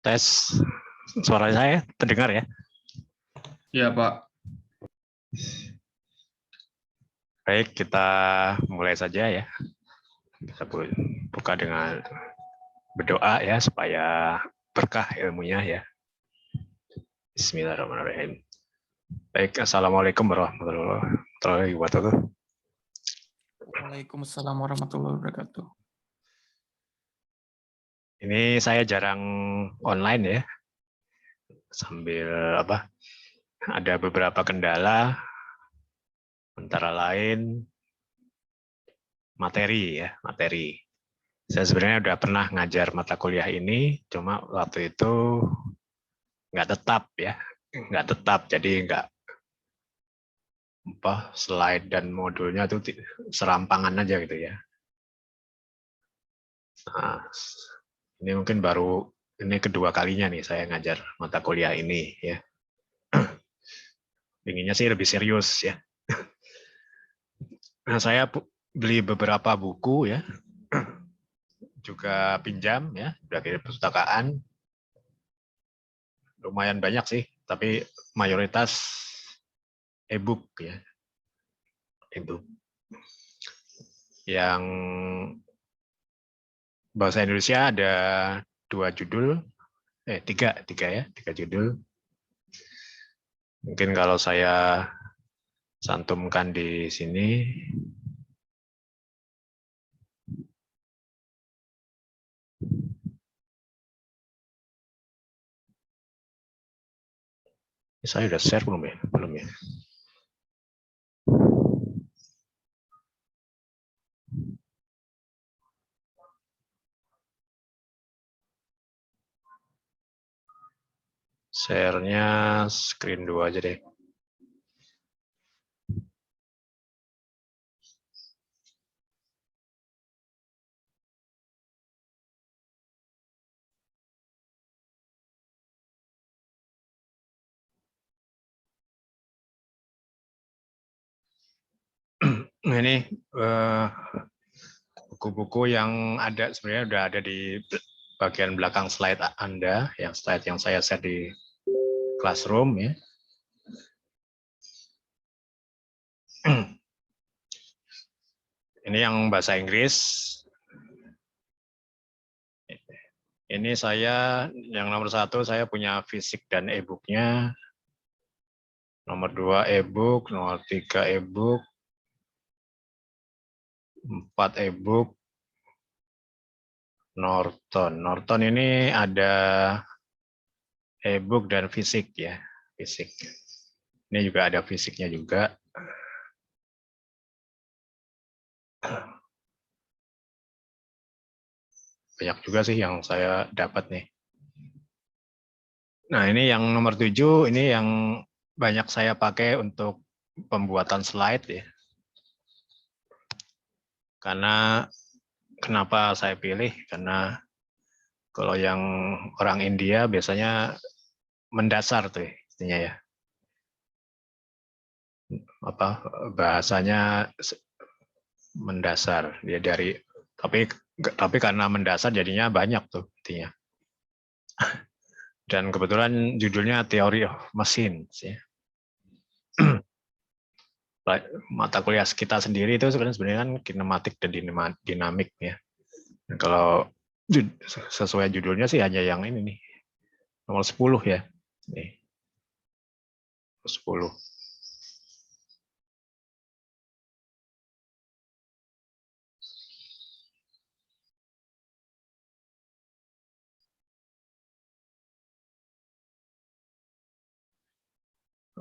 Tes, suara saya terdengar ya? Iya, Pak. Baik, kita mulai saja ya. Kita buka dengan berdoa ya, supaya berkah ilmunya ya. Bismillahirrahmanirrahim. Baik, Assalamualaikum warahmatullahi wabarakatuh. Waalaikumsalam warahmatullahi wabarakatuh. Ini saya jarang online ya. Sambil ada beberapa kendala, antara lain materi. Saya sebenarnya udah pernah ngajar mata kuliah ini, cuma waktu itu nggak tetap, jadi nggak slide dan modulnya itu serampangan aja gitu ya. Nah, ini mungkin ini kedua kalinya nih saya ngajar mata kuliah ini ya. Inginnya sih lebih serius ya. Nah, saya beli beberapa buku ya, juga pinjam ya dari perpustakaan. Lumayan banyak sih, tapi mayoritas e-book ya. E-book yang bahasa Indonesia ada tiga judul. Mungkin kalau saya cantumkan di sini. Saya udah share belum ya? Belum ya. Share-nya screen 2 aja deh. Ini buku-buku yang ada sebenarnya udah ada di bagian belakang slide Anda, slide yang saya share di Classroom ya. Ini yang bahasa Inggris. Ini saya yang nomor 1 saya punya fisik dan e-booknya. Nomor 2 e-book, nomor 3 e-book, 4 e-book. Norton ini ada e-book dan fisik ya, fisik. Ini juga ada fisiknya juga. Banyak juga sih yang saya dapat nih. Nah, ini yang nomor 7, ini yang banyak saya pakai untuk pembuatan slide ya. Karena kenapa saya pilih? Karena kalau yang orang India biasanya mendasar tuh intinya ya. Bahasanya mendasar dia tapi karena mendasar jadinya banyak tuh intinya. Dan kebetulan judulnya Theory of Machines ya. Mata kuliah kita sendiri itu sebenarnya kan kinematik dan dinamik ya. Dan kalau sesuai judulnya sih hanya yang ini nih. Nomor 10 ya. Nih. 10.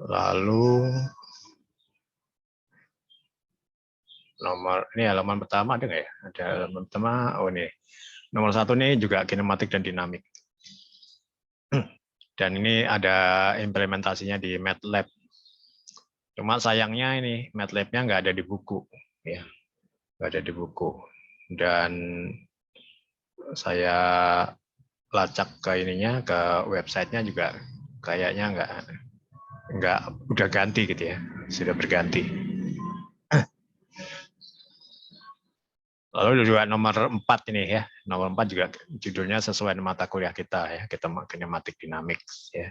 Lalu ini halaman pertama ada nggak ya? Ada halaman pertama. Oh ini nomor 1 nih juga kinematik dan dinamik. Dan ini ada implementasinya di MATLAB. Cuma sayangnya ini MATLAB-nya nggak ada di buku, ya, nggak ada di buku. Dan saya lacak ke websitenya juga kayaknya nggak udah ganti gitu ya, sudah berganti. Lalu juga nomor 4 ini ya. Nomor 4 juga judulnya sesuai dengan mata kuliah kita ya. Kita kinematik dynamics ya.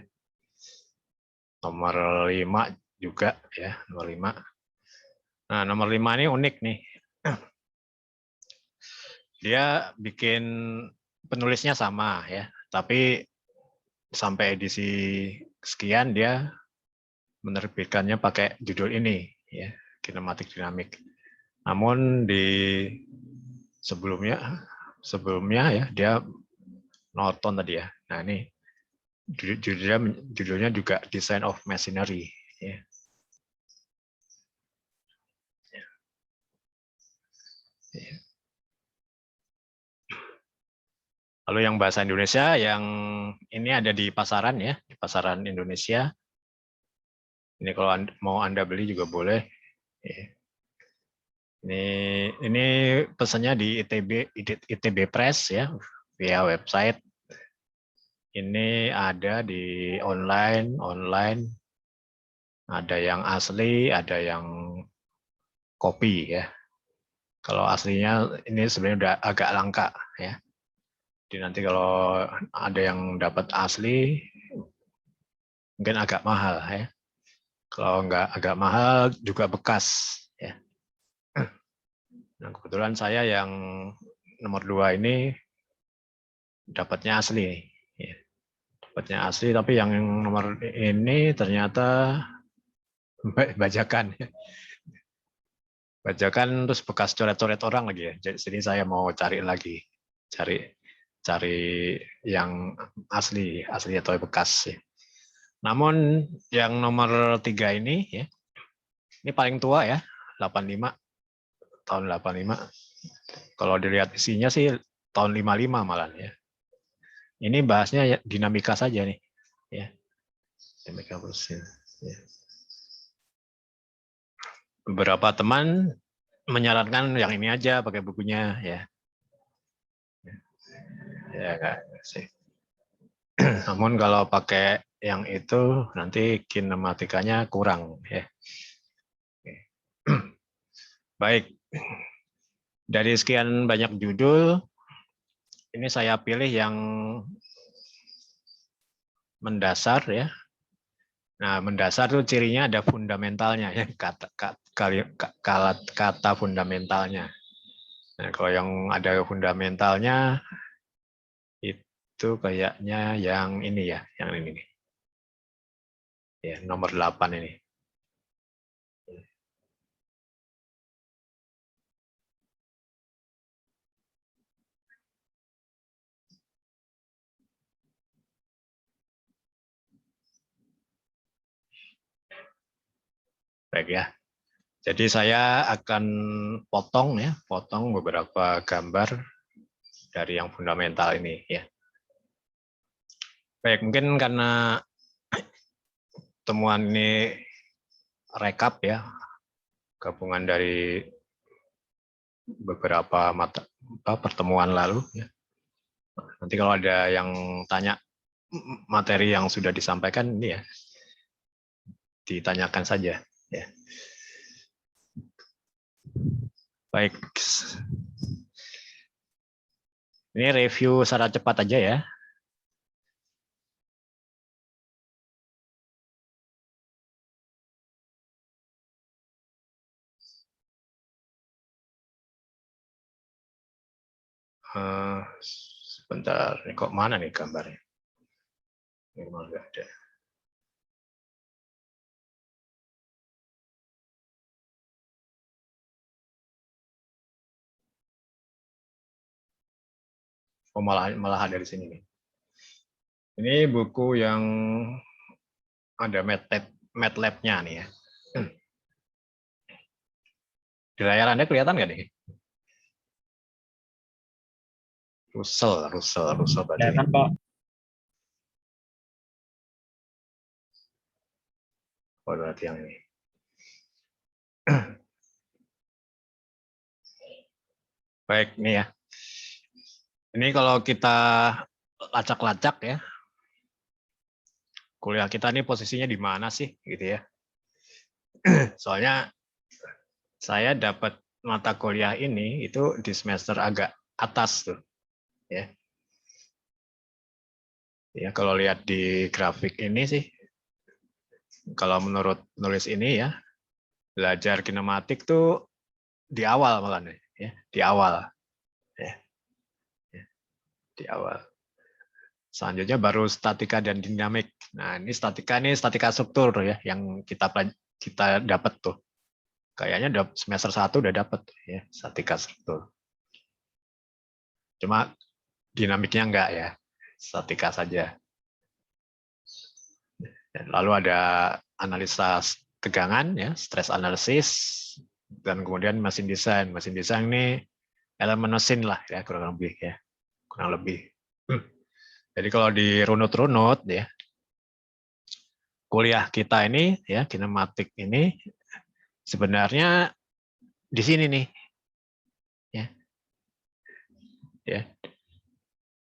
Nomor 5 juga ya, nomor 5. Nah, nomor 5 ini unik nih. Dia bikin penulisnya sama ya, tapi sampai edisi sekian dia menerbitkannya pakai judul ini ya, kinematik dinamik. Namun di sebelumnya ya dia noton tadi ya. Nah, ini judulnya juga Design of Machinery ya. Lalu yang bahasa Indonesia yang ini ada di pasaran ya, di pasaran Indonesia. Ini kalau mau Anda beli juga boleh. Ini pesannya di ITB Press ya, via website. Ini ada di online, ada yang asli, ada yang kopi ya. Kalau aslinya ini sebenarnya udah agak langka ya. Jadi nanti kalau ada yang dapat asli, mungkin agak mahal ya. Kalau nggak agak mahal juga bekas ya. Nah, kebetulan saya yang nomor 2 ini dapatnya asli ya. Dapatnya asli, tapi yang nomor ini ternyata bajakan. Bajakan terus bekas coret-coret orang lagi ya. Jadi saya mau cari lagi. Cari yang asli atau bekas ya. Namun yang nomor 3 ini ya, ini paling tua ya, 85, tahun 85. Kalau dilihat isinya sih tahun 55 malah ya. Ini bahasnya dinamika saja nih ya. Dinamika mesin ya. Beberapa teman menyarankan yang ini aja pakai bukunya ya. Ya enggak sih. Namun kalau pakai yang itu nanti kinematikanya kurang ya. Baik. Dari sekian banyak judul, ini saya pilih yang mendasar ya. Nah, mendasar itu cirinya ada fundamentalnya ya, kata fundamentalnya. Nah, kalau yang ada fundamentalnya itu kayaknya yang ini ya, yang ini nih. Ya, nomor 8 ini. Baik ya. Jadi saya akan potong beberapa gambar dari yang fundamental ini ya. Baik, mungkin karena temuan ini rekap ya, gabungan dari beberapa pertemuan lalu ya. Nanti kalau ada yang tanya materi yang sudah disampaikan ini ya, ditanyakan saja ya. Baik. Ini review secara cepat aja ya. Sebentar, ini kok mana nih gambarnya? Ini malah nggak ada. Oh, malah ada di sini nih. Ini buku yang ada MATLAB-nya nih ya. Di layar Anda kelihatan nggak nih? Russell berarti. Kelihatan, Pak. Oh, berarti yang ini. Baik, nih ya. Ini kalau kita lacak-lacak ya, kuliah kita ini posisinya di mana sih, gitu ya? Soalnya saya dapat mata kuliah ini itu di semester agak atas tuh, ya. Ya, kalau lihat di grafik ini sih, kalau menurut nulis ini ya, belajar kinematik tuh di awal malah nih, ya, di awal, ya, di awal. Selanjutnya baru statika dan dinamik. Nah, ini statika struktur ya, yang kita dapat tuh. Kayaknya semester 1 udah dapat ya, statika struktur. Cuma dinamiknya enggak ya, statika saja. Lalu ada analisa tegangan ya, stress analysis, dan kemudian mesin desain. Mesin desain ini elemen mesin lah ya, kurang lebih ya, kurang lebih. Jadi kalau dirunut-runut ya, kuliah kita ini ya, kinematik ini sebenarnya di sini nih ya. Ya.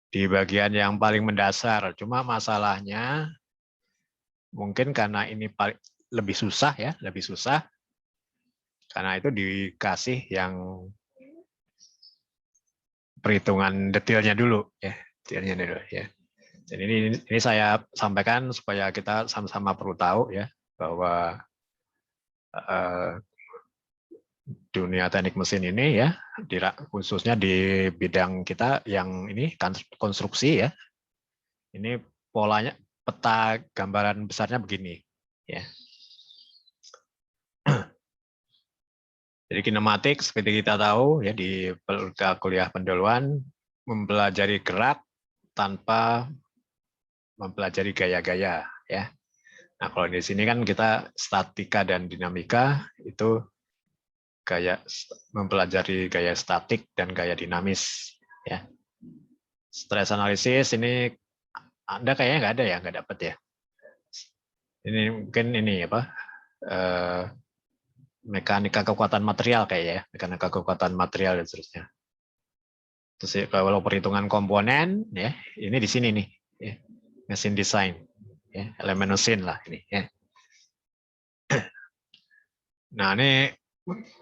Di bagian yang paling mendasar. Cuma masalahnya mungkin karena ini lebih susah ya, lebih susah. Karena itu dikasih yang perhitungan detailnya dulu ya, detailnya dulu ya. Jadi ini saya sampaikan supaya kita sama-sama perlu tahu ya bahwa dunia teknik mesin ini ya, khususnya di bidang kita yang ini konstruksi ya, ini polanya, peta gambaran besarnya begini ya. Jadi kinematik seperti kita tahu ya, di kuliah pendahuluan mempelajari gerak tanpa mempelajari gaya-gaya ya. Nah, kalau di sini kan kita statika dan dinamika itu mempelajari gaya statik dan gaya dinamis ya. Stress analysis ini Anda kayaknya nggak ada ya, nggak dapat ya. Ini mungkin ini apa? Mekanika kekuatan material kayak ya, mekanika kekuatan material dan seterusnya. Terus kalau perhitungan komponen ya, ini di sini nih, ya. Mesin desain, ya, elemen mesin lah ini. Ya. Nah ini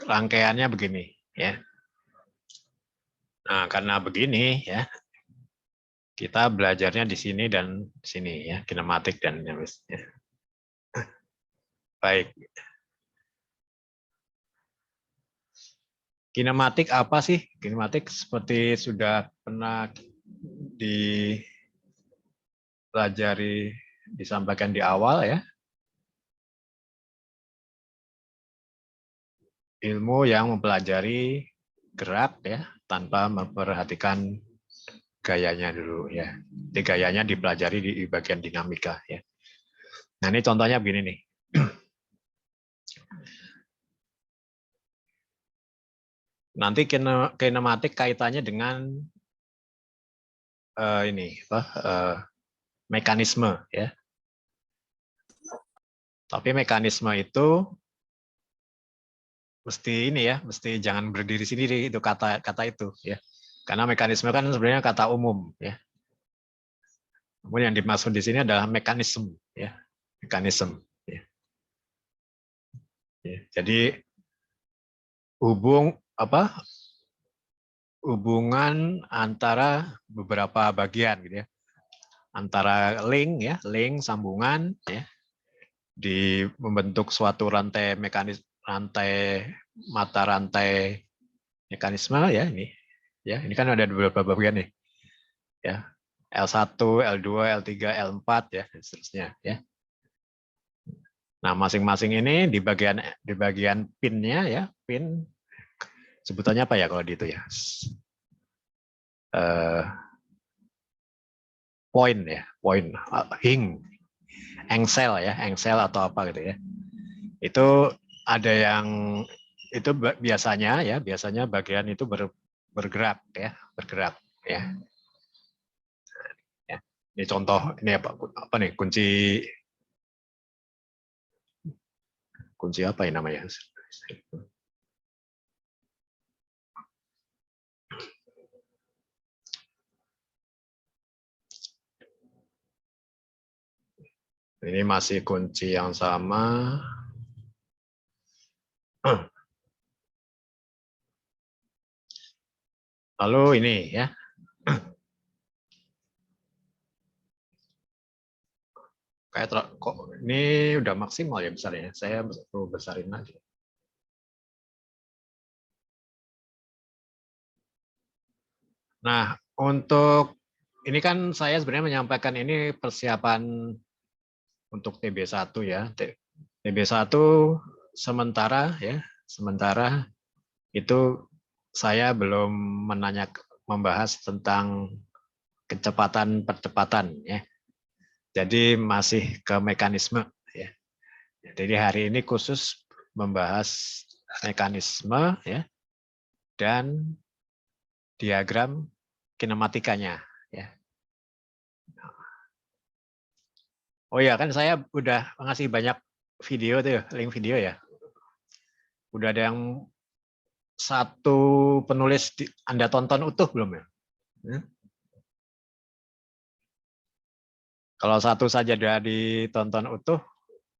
rangkaiannya begini, ya. Nah karena begini ya, kita belajarnya di sini dan sini ya, kinematik dan dinamis. Ya. Baik. Kinematik apa sih? Kinematik seperti sudah pernah dipelajari, disampaikan di awal ya. Ilmu yang mempelajari gerak ya tanpa memperhatikan gayanya dulu ya. Jadi gayanya dipelajari di bagian dinamika ya. Nah ini contohnya begini nih. Nanti kinematik kaitannya dengan ini apa? Mekanisme ya. Tapi mekanisme itu mesti ini ya, mesti jangan berdiri sendiri itu kata itu ya. Karena mekanisme kan sebenarnya kata umum ya. Namun yang dimaksud di sini adalah mekanisme ya, mekanisme. Ya. Ya. Jadi hubungan antara beberapa bagian gitu ya, antara link ya, link sambungan ya, di membentuk suatu rantai mata rantai mekanisme ya ini. Ya, ini kan ada beberapa bagian nih. Ya. L1, L2, L3, L4 ya dan seterusnya ya. Nah, masing-masing ini di bagian pinnya ya, pin sebutannya apa ya kalau di itu ya? Point ya, point, engsel ya, engsel atau apa gitu ya. Itu ada yang itu biasanya ya, biasanya bagian itu bergerak ya, bergerak ya. Ya. Ini contoh ini apa nih kunci apa ya namanya? Ini masih kunci yang sama. Lalu ini ya. Kok ini udah maksimal ya besarnya. Saya perlu besarin aja. Nah, untuk ini kan saya sebenarnya menyampaikan ini persiapan untuk TB1 ya. TB1 sementara ya, sementara itu saya belum membahas tentang kecepatan percepatan ya. Jadi masih ke mekanisme ya. Jadi hari ini khusus membahas mekanisme ya dan diagram kinematikanya ya. Oh ya, kan saya udah ngasih banyak video tuh, link video ya. Udah ada yang satu penulis Anda tonton utuh belum ya? Kalau satu saja udah ditonton utuh,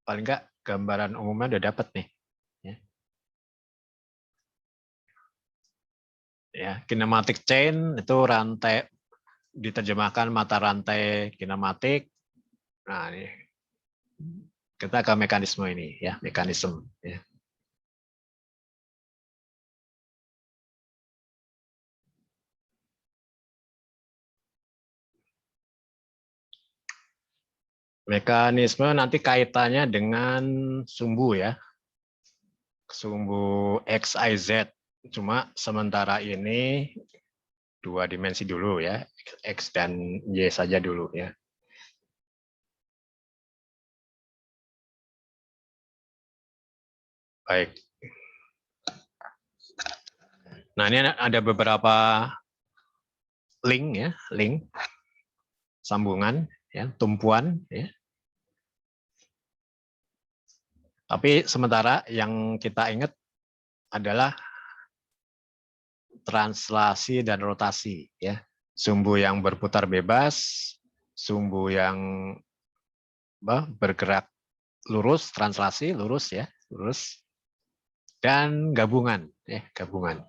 paling enggak gambaran umumnya udah dapat nih. Ya, kinematic chain itu rantai, diterjemahkan mata rantai kinematik. Nah, ini kita ke mekanisme ini ya, mekanisme ya. Mekanisme nanti kaitannya dengan sumbu ya. Sumbu X, Y, Z. Cuma sementara ini 2 dimensi dulu ya. X dan Y saja dulu ya. Baik. Nah, ini ada beberapa link ya, link sambungan ya, tumpuan ya. Tapi sementara yang kita ingat adalah translasi dan rotasi ya. Sumbu yang berputar bebas, sumbu yang bergerak lurus, translasi lurus ya, lurus, dan gabungan ya, gabungan.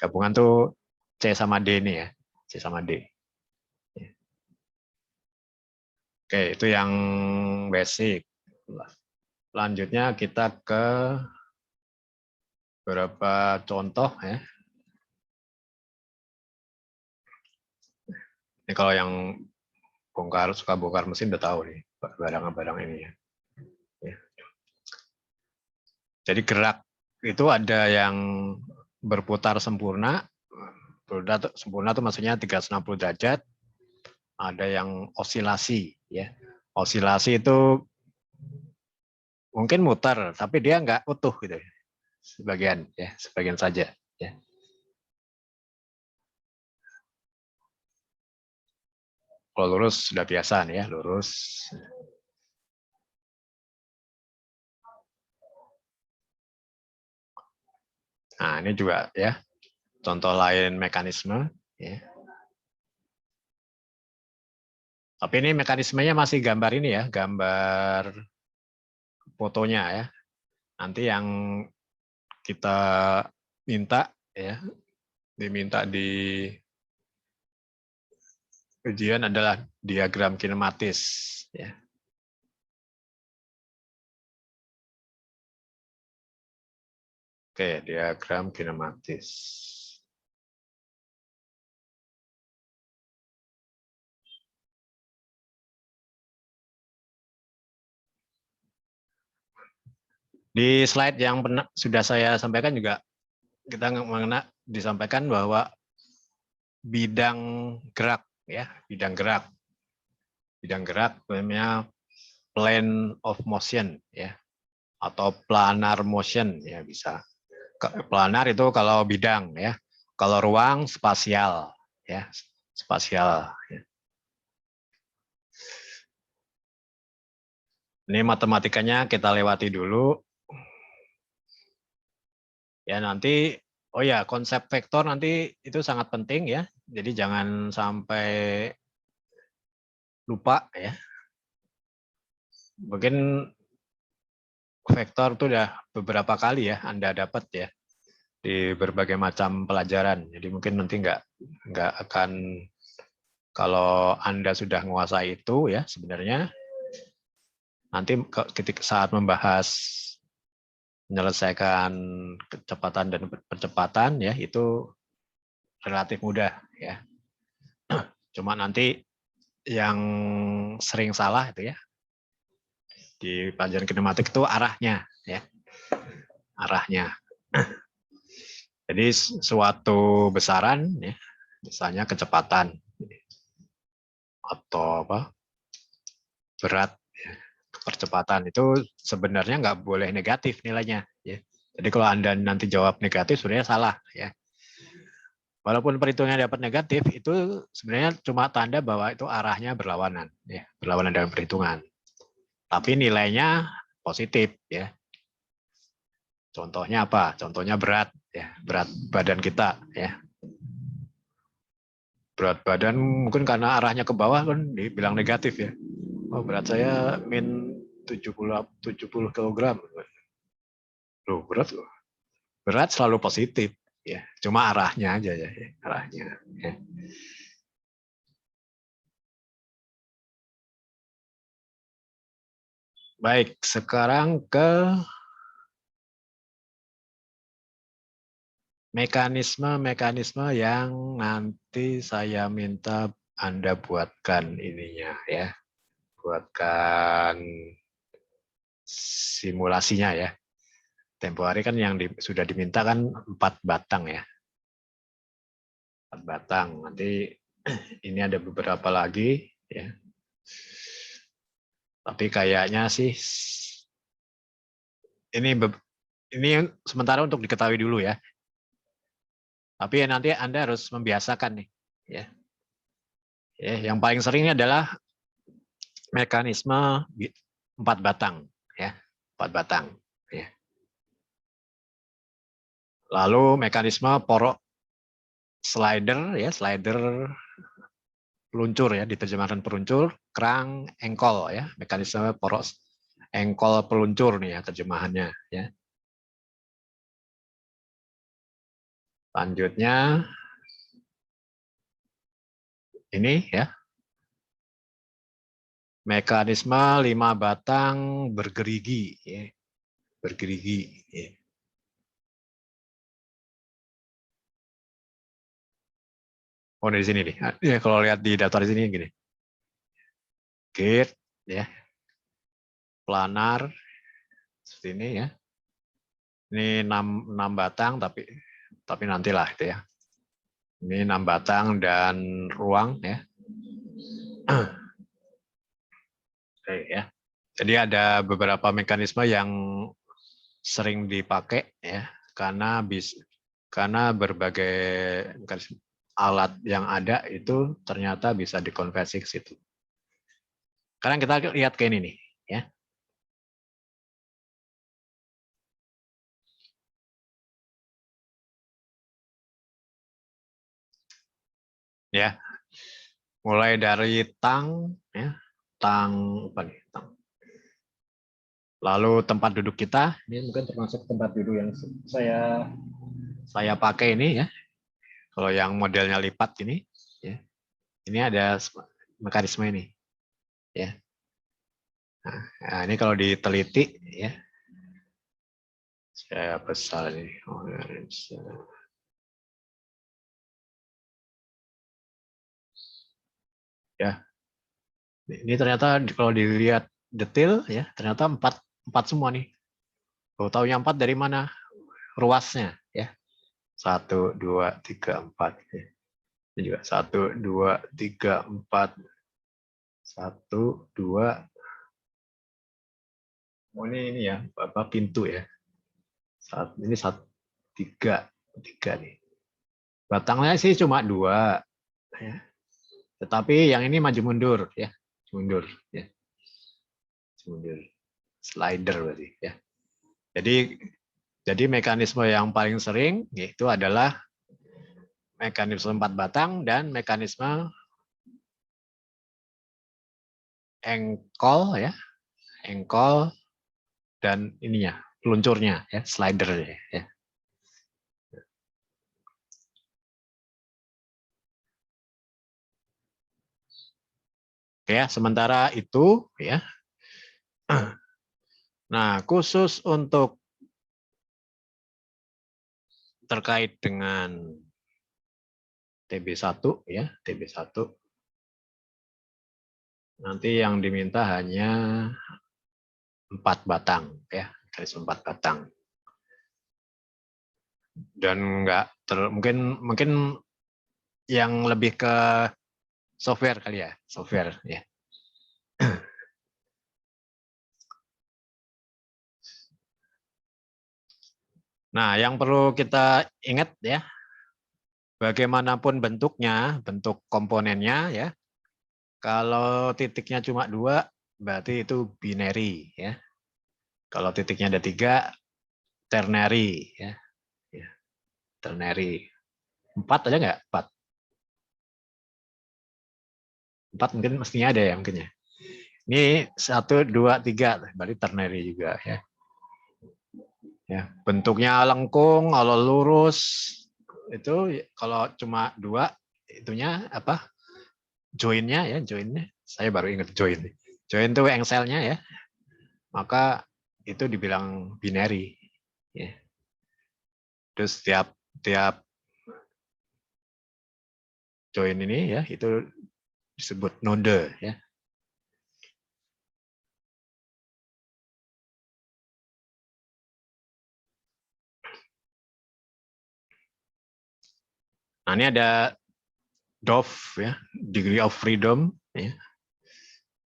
Gabungan tuh C sama D nih ya, C sama D. Oke, itu yang basic. Lanjutnya kita ke beberapa contoh ya. Ini kalau yang suka bongkar mesin udah tahu nih barang-barang ini ya. Jadi gerak itu ada yang berputar sempurna. Sempurna itu maksudnya 360 derajat. Ada yang osilasi ya. Osilasi itu mungkin muter tapi dia nggak utuh gitu. Sebagian ya, sebagian saja ya. Kalau lurus sudah biasa nih ya, lurus. Nah, ini juga ya contoh lain mekanisme ya. Tapi ini mekanismenya masih gambar ini ya, gambar fotonya ya. Nanti yang kita minta ya, diminta di ujian adalah diagram kinematis ya. Oke, diagram kinematis. Di slide yang sudah saya sampaikan juga kita disampaikan bahwa bidang gerak ya, bidang gerak namanya plane of motion ya, atau planar motion ya bisa. Planar itu kalau bidang ya, kalau ruang spasial ya, spasial. Ya. Ini matematikanya kita lewati dulu. Ya nanti, oh ya konsep vektor nanti itu sangat penting ya. Jadi jangan sampai lupa ya. Mungkin vektor itu udah beberapa kali ya Anda dapat ya. di berbagai macam pelajaran. Jadi mungkin nanti nggak akan, kalau Anda sudah menguasai itu ya sebenarnya nanti ketika saat membahas menyelesaikan kecepatan dan percepatan ya itu relatif mudah ya. Cuma nanti yang sering salah itu ya di pelajaran kinematik itu arahnya ya. Arahnya. Jadi suatu besaran ya, misalnya kecepatan atau berat ya, percepatan itu sebenarnya nggak boleh negatif nilainya ya. Jadi kalau Anda nanti jawab negatif sebenarnya salah ya. Walaupun perhitungannya dapat negatif itu sebenarnya cuma tanda bahwa itu arahnya berlawanan ya, berlawanan dalam perhitungan. Tapi nilainya positif ya. Contohnya apa? Contohnya berat ya, berat badan kita ya. Berat badan mungkin karena arahnya ke bawah kan dibilang negatif ya. Oh, berat saya min 70 kg. Loh, berat loh. Berat selalu positif ya. Cuma arahnya aja ya, arahnya ya. Baik, sekarang ke mekanisme-mekanisme yang nanti saya minta Anda buatkan ininya ya. Buatkan simulasinya ya. Tempo hari kan yang sudah diminta kan 4 batang ya. 4 batang. Nanti ini ada beberapa lagi ya. Tapi kayaknya sih ini sementara untuk diketahui dulu ya. Tapi nanti Anda harus membiasakan nih ya. Ya, yang paling sering adalah mekanisme 4 batang ya. 4 batang ya. Lalu mekanisme porok slider ya, slider peluncur ya, diterjemahkan peluncur, kerang, engkol ya, mekanisme poros engkol peluncur nih ya terjemahannya ya. Selanjutnya ini ya. Mekanisme 5 batang bergerigi ya. Bergerigi ya. Oh, dari sini nih. Ya, kalau lihat di daftar di sini gini. Gate ya. Planar seperti ini ya. Ini 6 batang tapi nantilah itu ya. Ini 6 batang dan ruang ya. Oke ya. Jadi ada beberapa mekanisme yang sering dipakai ya karena berbagai alat yang ada itu ternyata bisa dikonversi ke situ. Sekarang kita lihat ke ini nih ya. Ya. Mulai dari tang ya, tang apa nih? Tang. Lalu tempat duduk kita, ini mungkin termasuk tempat duduk yang saya pakai ini ya. Kalau yang modelnya lipat ini ya. Ini ada mekanisme ini ya. Nah, ini kalau diteliti ya. Saya besar ini. Ya. Ini ternyata kalau dilihat detail ya, ternyata empat semua nih. Tahu yang 4 dari mana? Ruasnya ya. 1 2 3 4 ya. Ini juga 1 2 3 4 1 2. Oh ini ya, apa pintu ya. Ini 3 nih. Batangnya sih cuma 2 ya. Tetapi yang ini maju mundur ya. Mundur ya. Mundur. Slider berarti ya. Jadi mekanisme yang paling sering yaitu adalah mekanisme 4 batang dan mekanisme engkol ya. Engkol dan ininya, peluncurnya ya, slider ya. Ya, sementara itu ya. Nah, khusus untuk terkait dengan TB1 ya, TB1 nanti yang diminta hanya 4 batang ya, garis 4 batang. Dan mungkin yang lebih ke software kali ya, software ya. Nah, yang perlu kita ingat ya, bagaimanapun bentuknya, bentuk komponennya ya, kalau titiknya cuma 2, berarti itu binary ya. Kalau titiknya ada 3, ternary ya. Ternary. 4 ada nggak? 4. 4 mungkin mestinya ada ya mungkin ya. Ini 1, 2, 3, berarti ternary juga ya. Ya, bentuknya lengkung, kalau lurus itu kalau cuma 2 itunya apa? Joinnya ya, joinnya. Saya baru ingat join. Join itu engselnya ya. Maka itu dibilang binary ya. Terus tiap join ini ya itu disebut node ya. Nah, ini ada DOF ya, degree of freedom ya.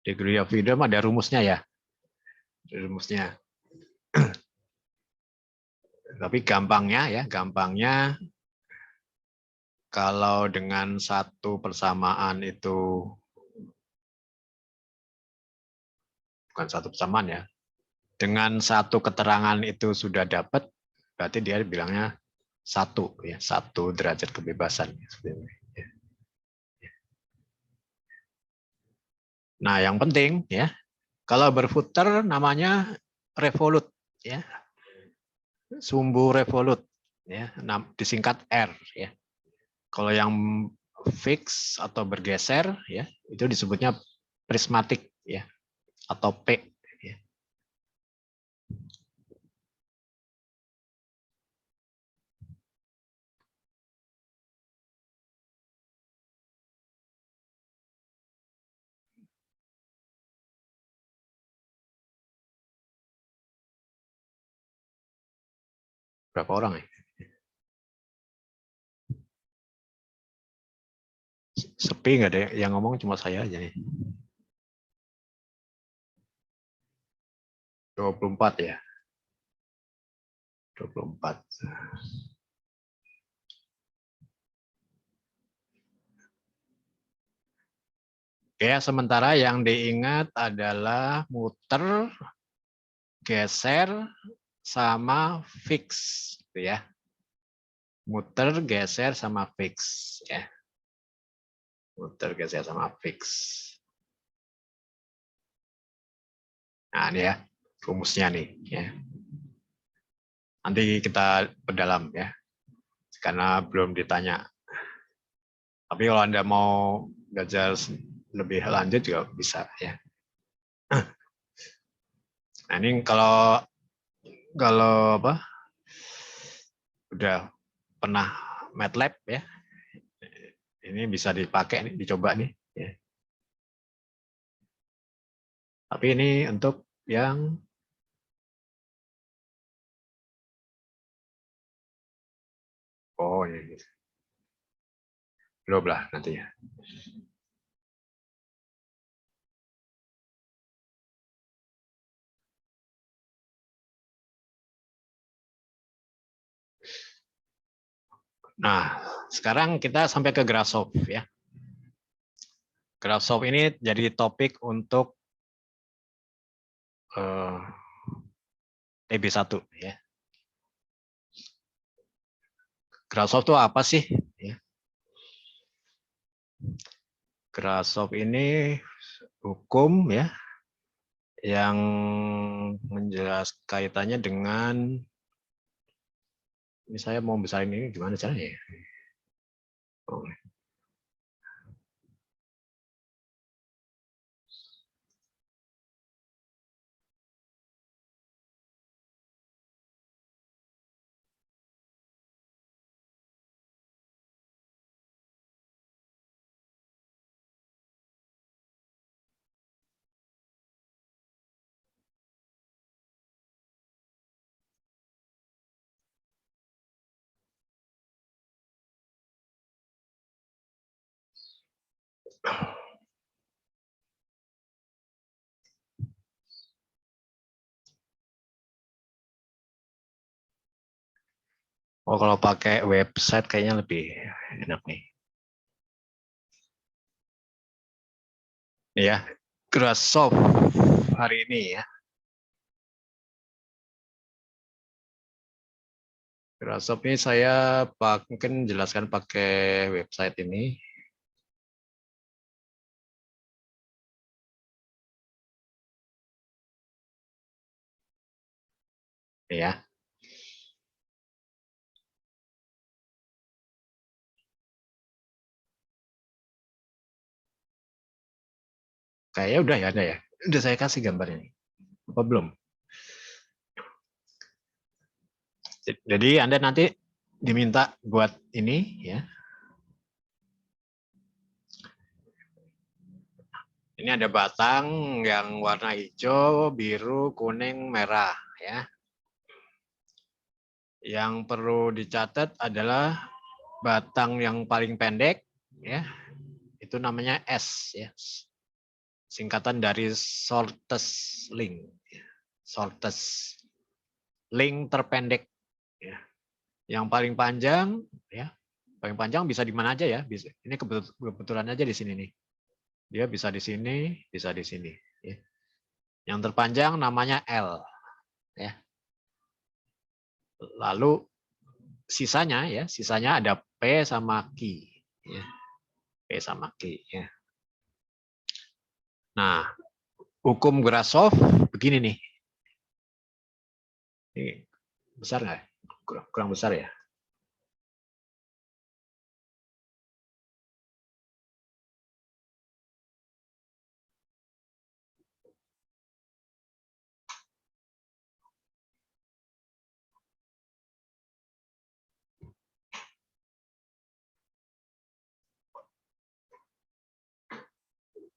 Degree of freedom ada rumusnya ya. Rumusnya. Tapi gampangnya kalau dengan satu persamaan itu bukan satu persamaan ya. Dengan satu keterangan itu sudah dapat, berarti dia bilangnya 1 ya, 1 derajat kebebasan. Nah, yang penting ya, kalau berputar namanya revolut ya. Sumbu revolut ya, disingkat R ya. Kalau yang fix atau bergeser ya, itu disebutnya prismatik ya atau P ya. Berapa orang ya? Sepi nggak ada yang ngomong, cuma saya aja nih. 24 ya. 24. Oke, sementara yang diingat adalah muter, geser, sama fix, gitu ya. Muter, geser, sama fix, ya. Muter, geser, sama fix. Nah, ini ya rumusnya nih, ya. Nanti kita perdalam ya, karena belum ditanya. Tapi kalau Anda mau belajar lebih lanjut juga bisa ya. Nah, ini kalau apa? Udah pernah MATLAB ya. Ini bisa dipakai nih, dicoba nih ya. Tapi ini untuk yang ini belum lah nanti ya. Nah, sekarang kita sampai ke Grasshop ya. Grasshop ini jadi topik untuk TB1 ya. Grasshop itu apa sih? Ya. Grasshop ini hukum ya yang menjelaskan kaitannya dengan, ini saya mau besarin ini gimana caranya ya? Oh, kalau pakai website kayaknya lebih enak nih. Ya, Grasshopper hari ini ya. Grasshopper ini saya mungkin jelaskan pakai website ini. Ya. Kayaknya udah ya, ada ya. Udah saya kasih gambarnya nih. Apa belum? Jadi Anda nanti diminta buat ini ya. Ini ada batang yang warna hijau, biru, kuning, merah ya. Yang perlu dicatat adalah batang yang paling pendek ya. Itu namanya S ya. Singkatan dari shortest link. Shortest link terpendek ya. Yang paling panjang ya. Paling panjang bisa di mana aja ya. Ini kebetulan aja di sini nih. Dia bisa di sini, bisa di sini. Ya. Yang terpanjang namanya L. Ya. Lalu sisanya ya, sisanya ada P sama Q. Ya. P sama Q. Ya. Nah, hukum Grasshopper begini nih. Ini besar nggak? Kurang besar ya.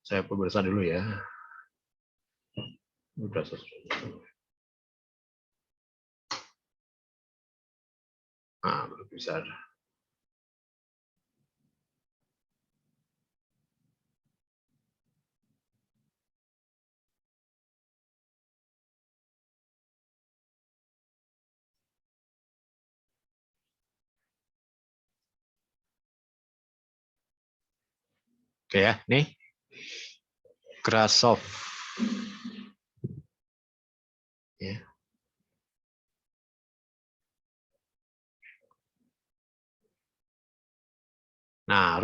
Saya perbesar dulu ya. Udah selesai. Nah, besar. Oke ya, nih Grasshopper. Ya. Nah,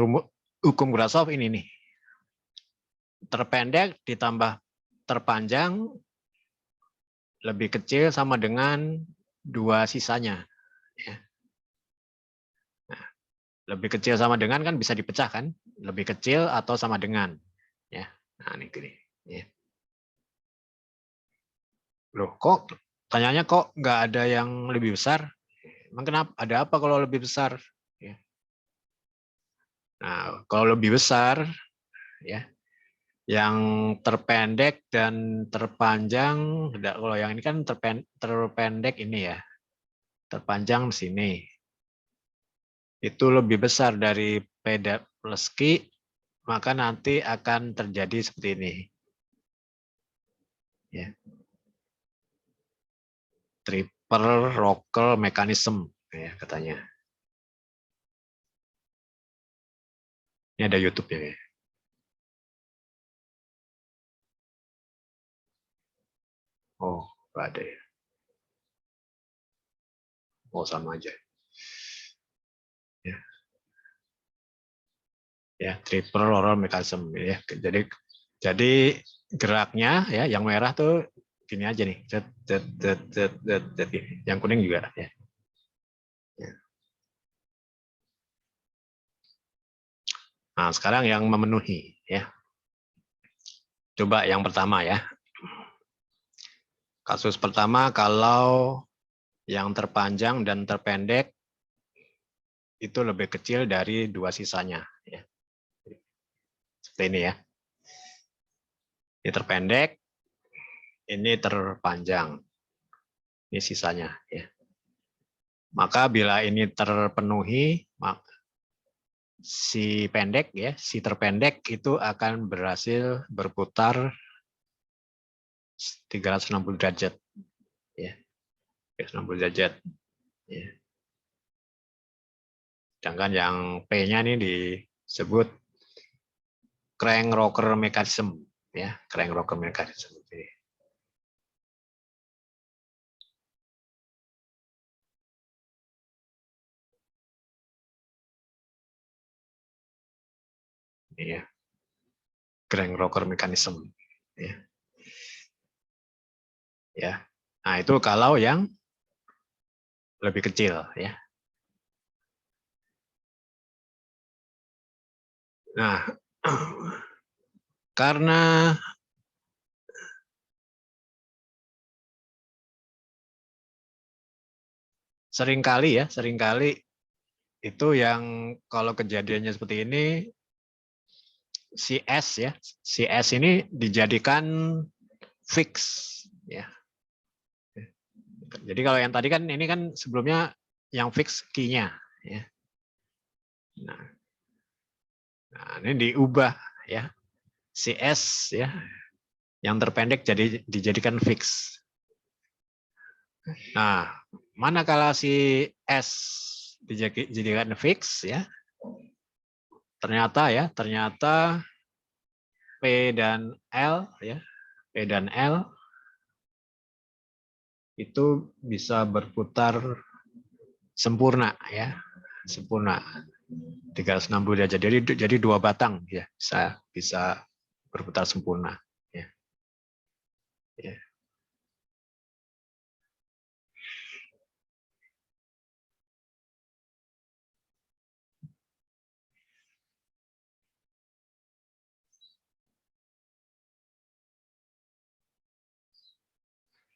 hukum Grasshopper ini nih. Terpendek ditambah terpanjang lebih kecil sama dengan dua sisanya. Ya. Nah, lebih kecil sama dengan kan bisa dipecah kan? Lebih kecil atau sama dengan. Ya. Nah, ini gini. Ya. Loh, kok tanyanya kok nggak ada yang lebih besar? Emang kenapa? Ada apa kalau lebih besar? Ya. Nah, kalau lebih besar, ya, yang terpendek dan terpanjang, kalau yang ini kan terpendek ini ya, terpanjang di sini. Itu lebih besar dari P plus Q, maka nanti akan terjadi seperti ini. Ya. Triple Rocker Mechanism, ya, katanya. Ini ada YouTube ya. Oh, nggak ada ya. Oh, sama aja. Ya, ya triple roller mechanism ya. Jadi geraknya ya, yang merah tuh gini aja nih. Yang kuning juga ya. Nah, sekarang yang memenuhi ya. Coba yang pertama ya. Kasus pertama kalau yang terpanjang dan terpendek itu lebih kecil dari dua sisanya ya. Seperti ini ya. Ini terpendek, ini terpanjang. Ini sisanya ya. Maka bila ini terpenuhi, si pendek ya, si terpendek itu akan berhasil berputar 360 derajat ya. 360 derajat ya. Sedangkan yang P-nya ini disebut crank rocker mechanism ya, crank rocker mechanism. Ini ya. Crank rocker mechanism ya. Ya. Nah, itu kalau yang lebih kecil ya. Nah, karena seringkali itu yang kalau kejadiannya seperti ini si S ini dijadikan fix ya. Jadi kalau yang tadi kan ini kan sebelumnya yang fix key-nya ya. Nah, ini diubah ya. Si S ya yang terpendek jadi dijadikan fix. Nah, manakala si S dijadikan fix ya. Ternyata P dan L ya. P dan L itu bisa berputar sempurna ya. Sempurna. 360 derajat. Jadi dua batang ya, bisa berputar sempurna ya. Ya.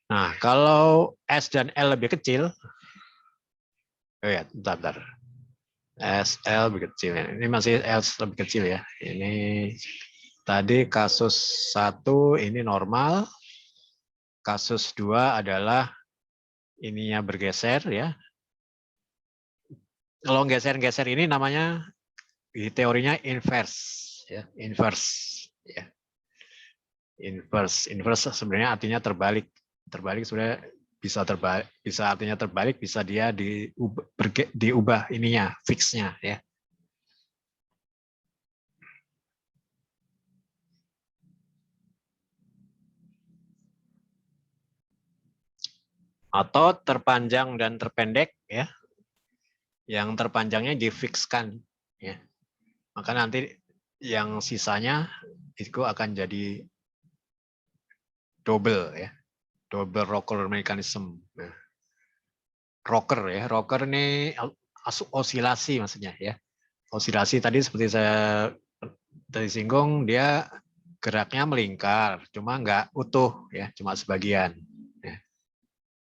Nah, kalau S dan L lebih kecil, oh ya, bentar. SL lebih kecil. Ini masih L lebih kecil ya. Ini tadi kasus 1 ini normal. Kasus 2 adalah ininya bergeser ya. Kalau geser-geser ini namanya di teorinya inverse ya, inverse ya. Inverse sebenarnya artinya terbalik. Terbalik sebenarnya bisa artinya terbalik, bisa dia diubah ininya, fixnya ya. Atau terpanjang dan terpendek ya. Yang terpanjangnya difikskan ya. Maka nanti yang sisanya itu akan jadi double ya. Double rocker mechanism. Nah, rocker ini osilasi maksudnya ya. Osilasi tadi seperti saya tadi singgung, dia geraknya melingkar, cuma nggak utuh ya, cuma sebagian. Ya.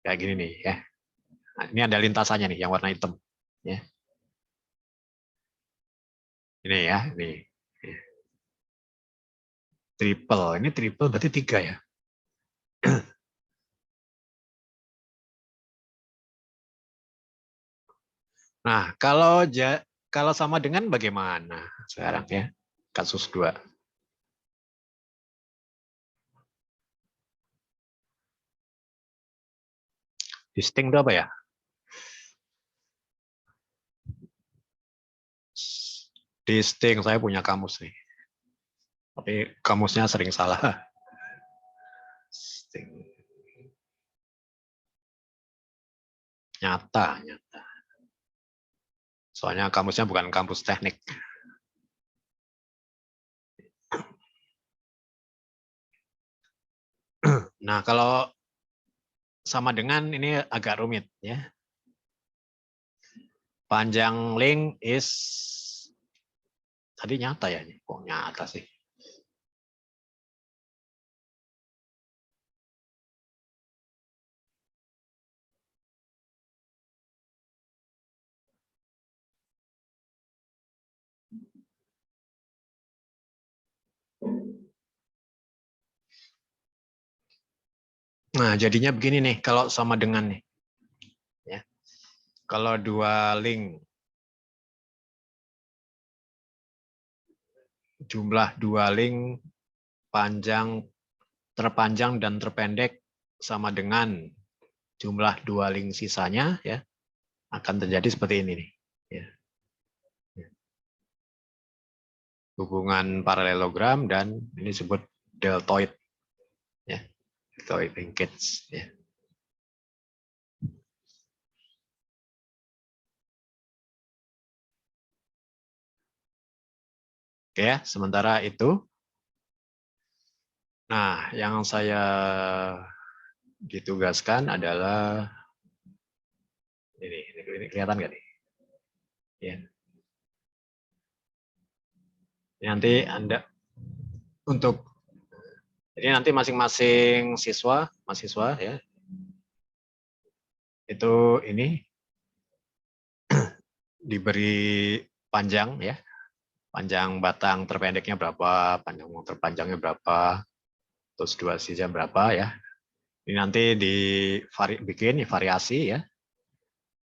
Kayak gini nih ya. Nah, ini ada lintasannya nih yang warna hitam. Ya. Ini ya, ini. Triple, ini triple berarti 3 ya. Nah, kalau sama dengan bagaimana sekarang ya? Kasus 2. Distinct itu apa ya? Distinct, saya punya kamus nih. Tapi kamusnya sering salah. Distinct. Nyata. Soalnya kamusnya bukan kampus teknik. Nah, kalau sama dengan ini agak rumit ya. Panjang link is tadi nyata ya, kok nyata sih. Nah, jadinya begini nih kalau sama dengan nih. Ya. Kalau dua link jumlah dua link terpanjang dan terpendek sama dengan jumlah dua link sisanya, ya, akan terjadi seperti ini nih. Ya. Hubungan paralelogram dan ini disebut deltoid, ya, deltoid linkage. Ya. Oke ya, sementara itu. Nah, yang saya ditugaskan adalah ini kelihatan nggak nih? Ya. Nanti Anda untuk jadi nanti masing-masing mahasiswa ya itu ini diberi panjang ya, panjang batang terpendeknya berapa, panjang terpanjangnya berapa, terus dua sisinya berapa ya. Ini nanti bikin variasi ya.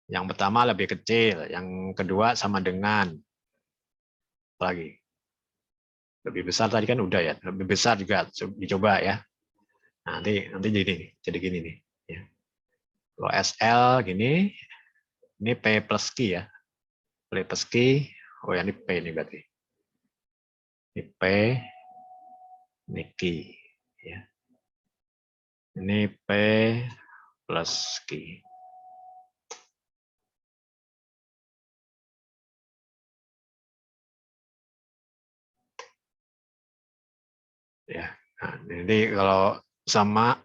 Yang pertama lebih kecil, yang kedua sama dengan lagi. Lebih besar tadi kan udah ya, lebih besar juga dicoba ya. Nanti jadi gini nih. Ya. Kalau SL gini, ini P plus Q ya. P plus Q, oh ya ini P ini berarti. Ini P, ini Q. Ya. Ini P plus Q. Ya. Nah, jadi kalau sama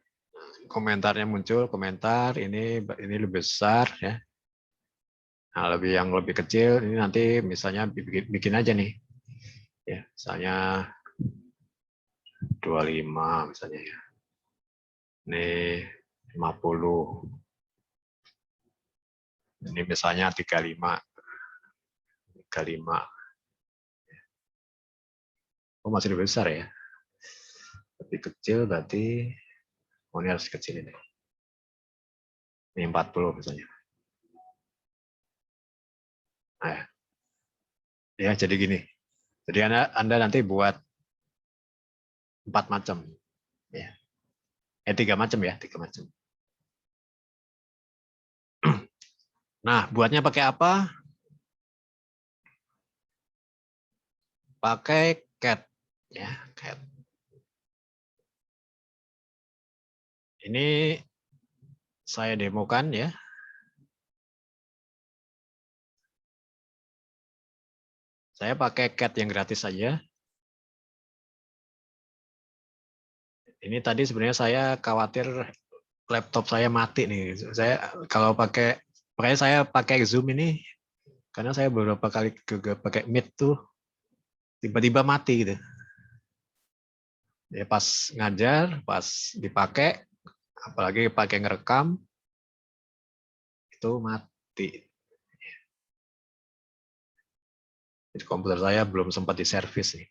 komentarnya muncul, komentar ini lebih besar ya. Nah, yang lebih kecil ini nanti misalnya bikin aja nih. Ya, misalnya 25 misalnya ya. Ini 50. Ini misalnya 35. 35. Oh, masih lebih besar ya. Lebih kecil berarti oh, ini harus kecil ini. Ini 40 misalnya. Nah, ya jadi gini. Jadi Anda nanti buat 4 macam. Ya. 3 macam ya, 3 macam. Nah, buatnya pakai apa? Pakai cat. Ya, cat. Ini saya demokan ya. Saya pakai cat yang gratis saja. Ini tadi sebenarnya saya khawatir laptop saya mati nih. Saya kalau makanya saya pakai Zoom ini karena saya beberapa kali juga pakai Meet tuh tiba-tiba mati gitu. Ya pas ngajar, pas dipakai, apalagi pakai ngerekam itu mati. Jadi komputer saya belum sempat diservis nih.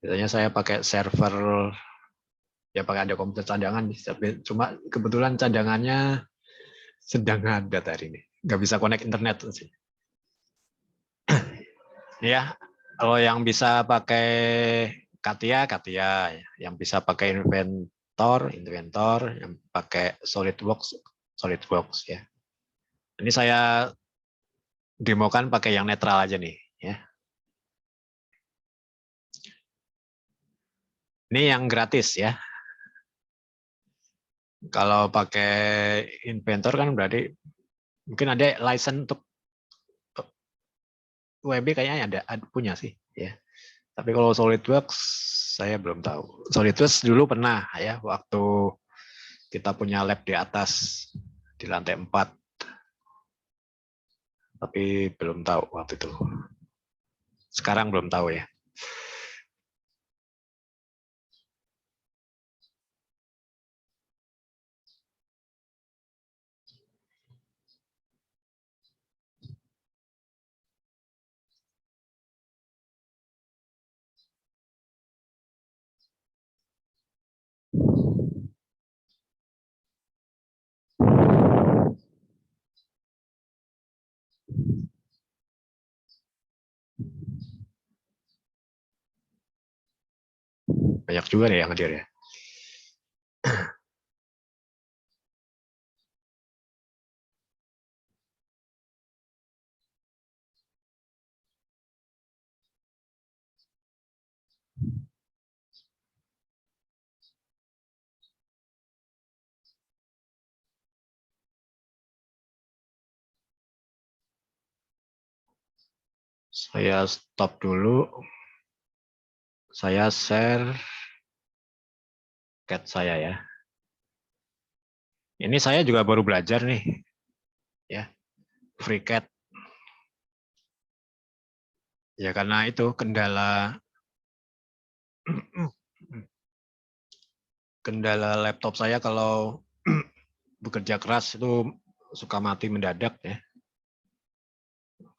Biasanya saya pakai server, ya pakai ada komputer cadangan, tapi cuma kebetulan cadangannya sedang ada hari ini. Nggak bisa connect internet sih. Ya, kalau yang bisa pakai Katia, Katia. Yang bisa pakai Inventor, yang pakai SolidWorks ya. Ini saya demokan pakai yang netral aja nih. Ya. Ini yang gratis ya. Kalau pakai Inventor kan berarti mungkin ada license untuk WB kayaknya ada punya sih ya. Tapi kalau SolidWorks saya belum tahu. SolidWorks dulu pernah ya waktu kita punya lab di atas di lantai 4. Tapi belum tahu waktu itu. Sekarang belum tahu ya. Banyak juga nih yang hadir ya. Saya stop dulu. Saya share chat saya ya. Ini saya juga baru belajar nih, ya, FreeCAD. Ya karena itu kendala laptop saya kalau bekerja keras itu suka mati mendadak ya.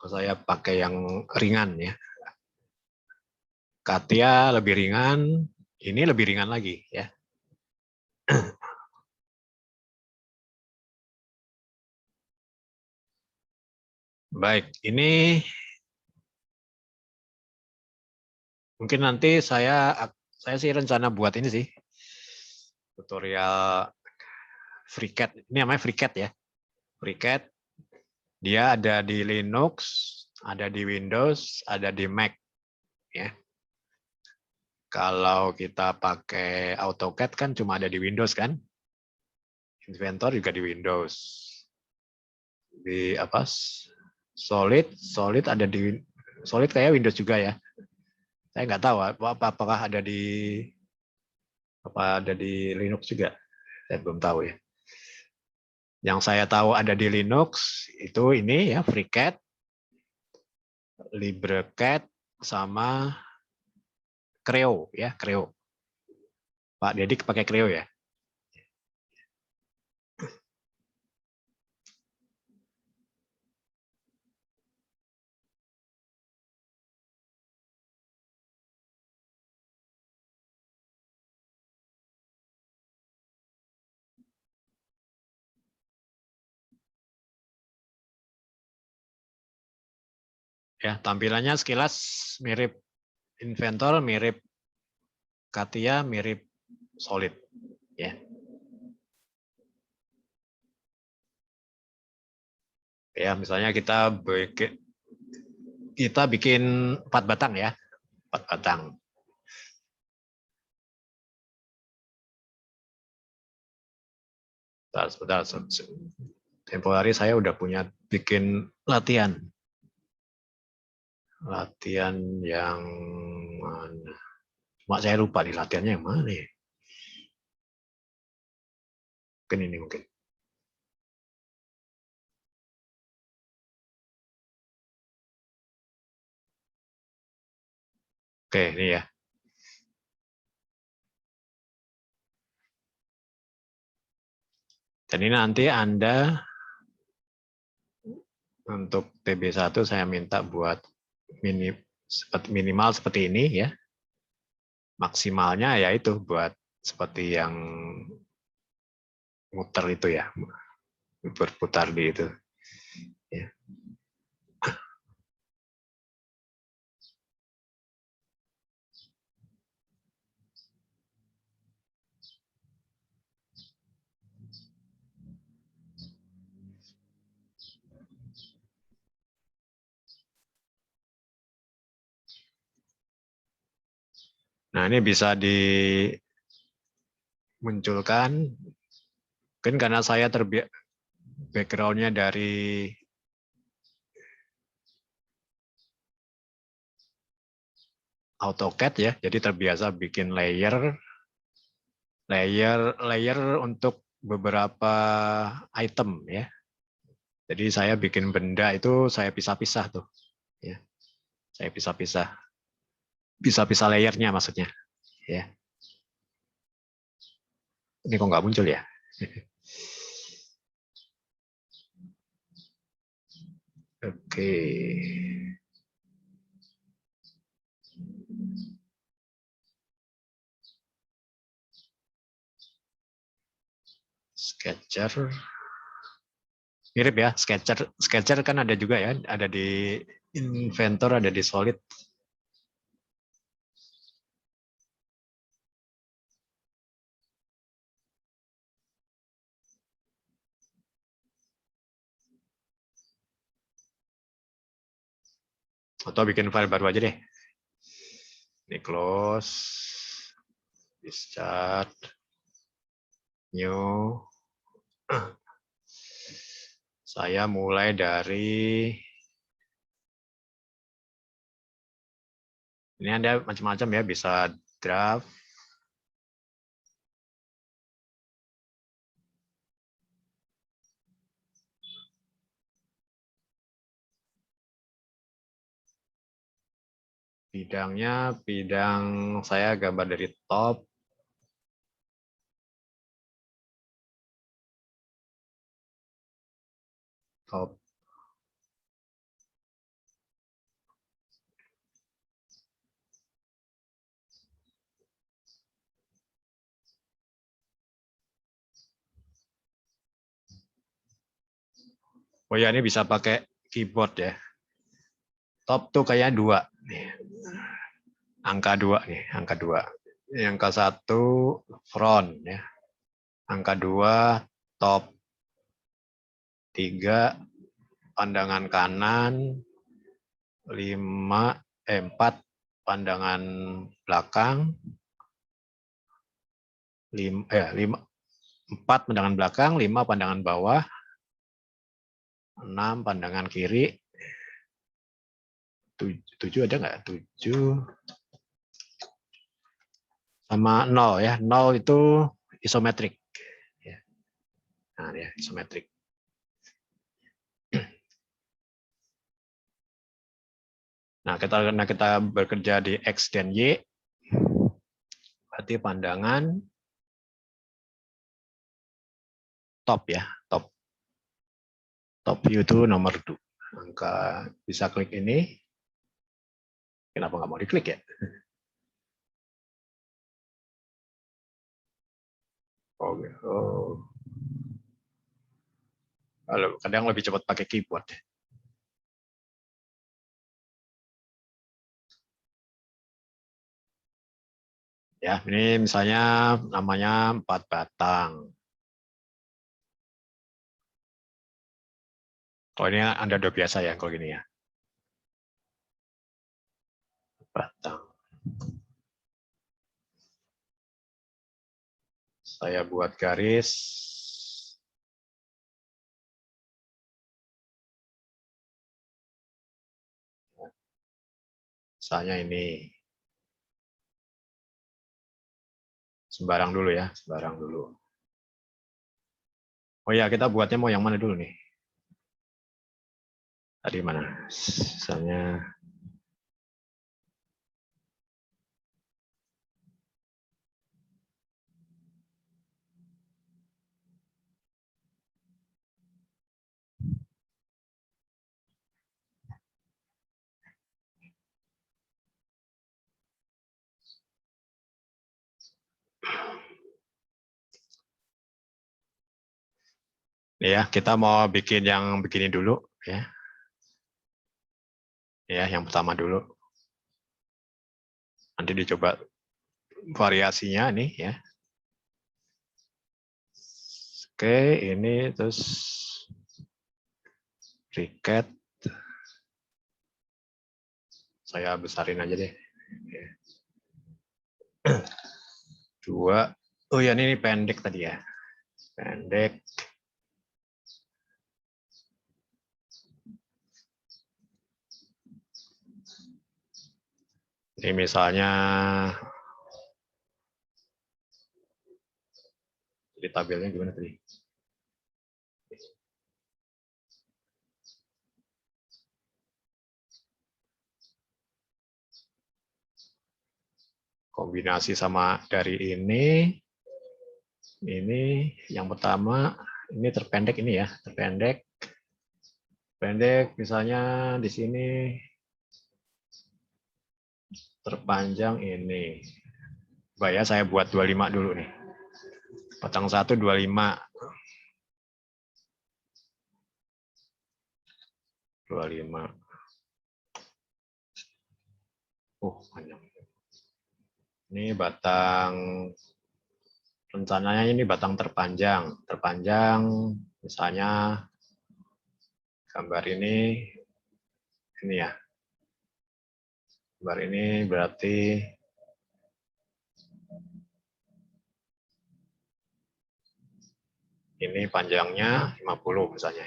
Saya pakai yang ringan ya. Katia lebih ringan, ini lebih ringan lagi ya. Baik, ini mungkin nanti saya sih rencana buat ini sih. Tutorial FreeCAD. Ini namanya FreeCAD ya. FreeCAD dia ada di Linux, ada di Windows, ada di Mac ya. Kalau kita pakai AutoCAD kan cuma ada di Windows kan? Inventor juga di Windows. Di apa? Solid ada di Solid kayak Windows juga ya. Saya nggak tahu apakah ada di Linux juga. Saya belum tahu ya. Yang saya tahu ada di Linux itu ini ya FreeCAD, LibreCAD sama Creo ya, Creo. Pak Dedik pakai Creo ya. Ya, tampilannya sekilas mirip Inventor, mirip Katia, mirip Solid ya. Ya, misalnya kita bikin 4 batang ya. 4 batang. Sebentar. Temporary saya udah punya bikin latihan. Latihan yang mana? Cuma saya lupa di latihannya yang mana ya. Mungkin ini mungkin. Oke, ini ya. Dan ini nanti Anda untuk TB1 saya minta buat minimal seperti ini ya. Maksimalnya ya itu buat seperti yang muter itu ya. Berputar di itu. Ya. Nah, ini bisa dimunculkan. Mungkin karena saya background-nya dari AutoCAD ya, jadi terbiasa bikin layer untuk beberapa item ya. Jadi saya bikin benda itu saya pisah-pisah tuh. Ya. Saya pisah-pisah layernya maksudnya. Ya. Ini kok nggak muncul ya? Oke. Sketcher. Mirip ya, Sketcher kan ada juga ya, ada di Inventor, ada di Solid. Atau bikin file baru aja deh. Ini close, discharge, new. Saya mulai dari ini ada macam-macam ya, bisa draft, bidangnya, bidang saya gambar dari top, top. Oh ya, ini bisa pakai keyboard ya. Top tuh kayak 2 nih. Angka 2 nih, angka 2. Yang ke 1 front ya. Angka 2 top. 3 pandangan kanan, 4 pandangan belakang, 4 pandangan belakang, 5 pandangan bawah, 6 pandangan kiri, 7 ada nggak? 7 sama 0 ya. 0 itu isometrik. Nah, ya, isometrik. Nah, karena kita bekerja di X dan Y, berarti pandangan top ya, top. Top view itu nomor 2. Angka bisa klik ini. Kenapa nggak mau diklik ya? Oh. Kadang lebih cepat pakai keyboard. Ya, ini misalnya namanya 4 batang. Kalau ini Anda udah biasa ya kalau gini ya. Batang. Saya buat garis. Misalnya ini. Sembarang dulu ya, sembarang dulu. Oh ya, kita buatnya mau yang mana dulu nih? Tadi mana? Misalnya ya, kita mau bikin yang begini dulu ya. Ya, yang pertama dulu. Nanti dicoba variasinya nih ya. Oke, ini terus Cricut. Saya besarin aja deh. 2. Oh ya, ini pendek tadi ya. Pendek. Ini misalnya di tabelnya gimana tadi? Kombinasi sama dari ini yang pertama, ini terpendek ini ya, terpendek. Pendek misalnya di sini terpanjang ini. Coba ya, saya buat 25 dulu nih. Batang 1 25. 25. Panjang. Ini batang, rencananya ini batang terpanjang. Terpanjang misalnya gambar ini ya. Gambar ini berarti ini panjangnya 50 misalnya.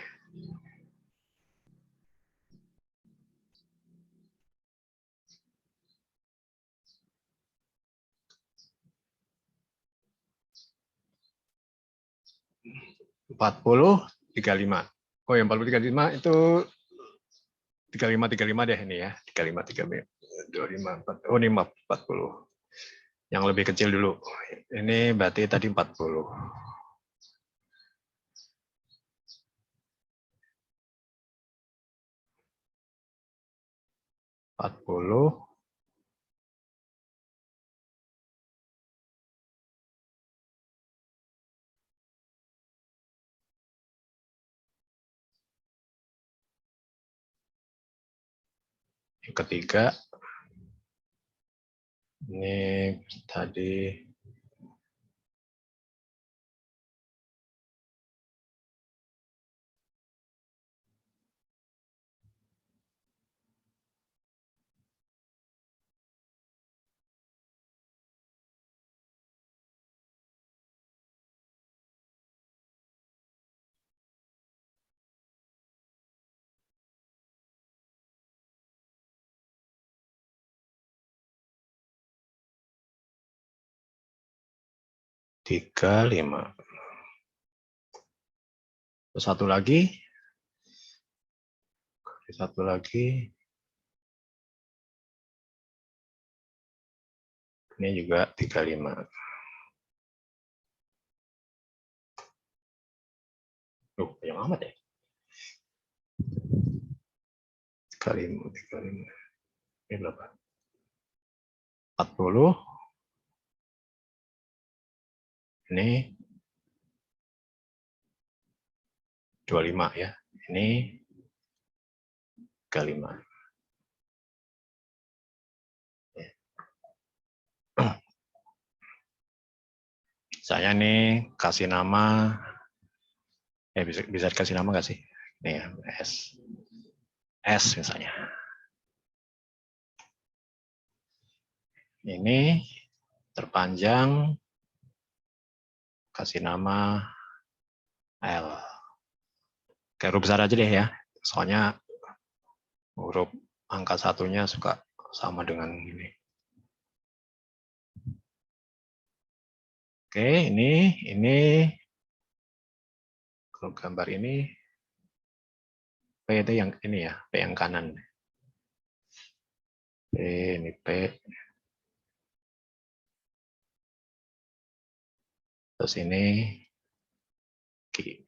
Empat puluh 35. Oh, yang 40 35 itu 35 deh ini ya. 35 25 4. Oh, ini 40. Yang lebih kecil dulu. Ini berarti tadi 40. 40. Yang ketiga ini tadi tiga lima. Satu lagi. Satu lagi. Ini juga 35. Yang amat ya. 35. Ini berapa? 40. Ini 25 ya. Ini 35. Saya nih kasih nama, bisa dikasih nama nggak sih? Nih ya, S misalnya. Ini terpanjang, kasih nama L. Kayak huruf besar aja deh ya, soalnya huruf angka satunya suka sama dengan ini. Oke, ini kalau gambar ini P itu yang ini ya, P yang kanan. P, ini P. Terus ini Q.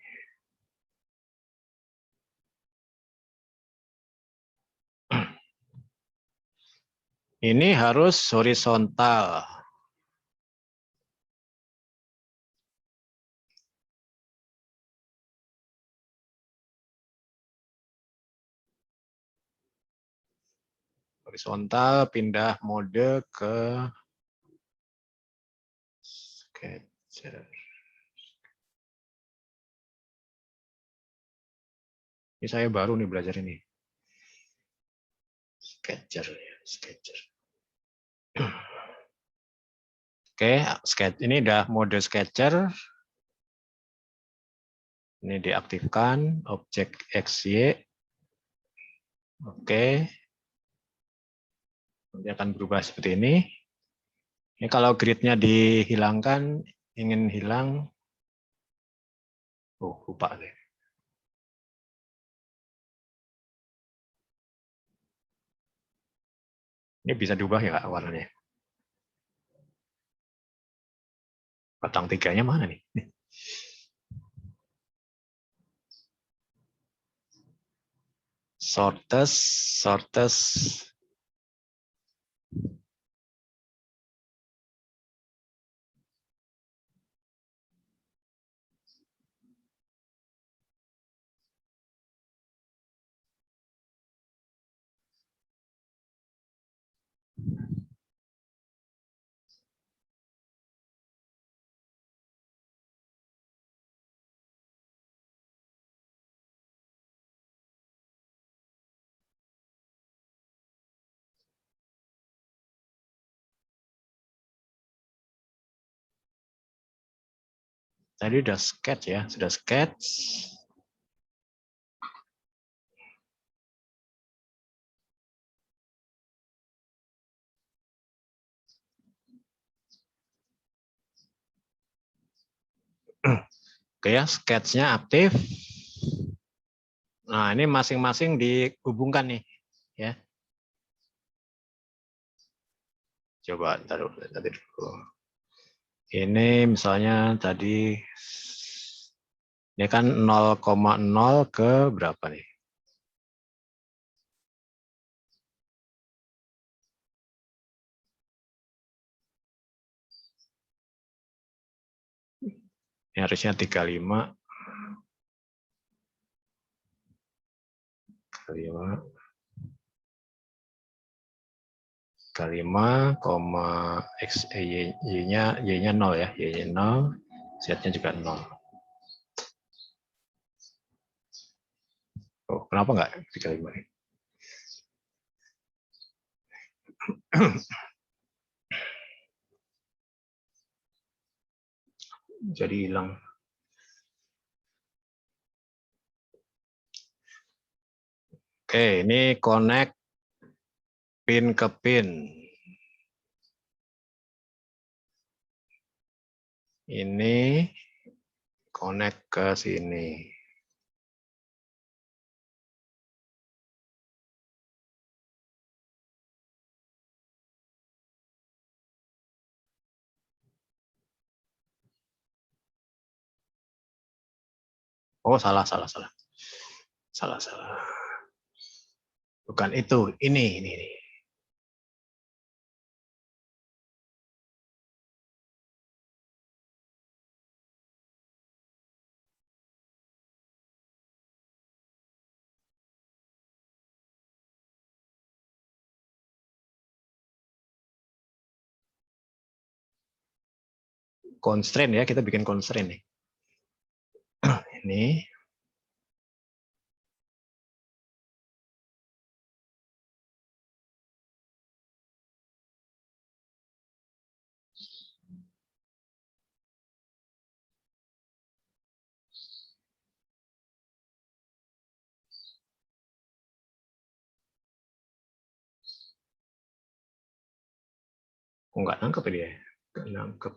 Ini harus horizontal. Horizontal, pindah mode ke sketcher. Ini saya baru nih belajar ini. Sketcher ya, sketcher. Oke, ini udah mode sketcher. Ini diaktifkan, objek XY. Oke. Nanti akan berubah seperti ini. Ini kalau gridnya dihilangkan, ingin hilang. Oh, lupa deh. Ini bisa diubah ya warnanya. Batang tiganya mana nih? Sortes. Tadi udah sketch ya, sudah sketch. Oke ya, sketchnya aktif. Nah, ini masing-masing dihubungkan nih, ya. Coba taruh tadi dulu. Ini misalnya tadi ini kan 0,0 ke berapa nih? Ini harusnya 35. 35, x y-nya 0 ya, y-nya 0, z-nya juga 0. Oh, kenapa enggak 35 nih? Jadi hilang. Oke, ini connect pin ke pin. Ini connect ke sini. Oh, salah. Salah. Bukan itu, ini. Constraint ya, kita bikin constraint nih. Ini. Kok nggak nangkep dia? Nggak nangkep.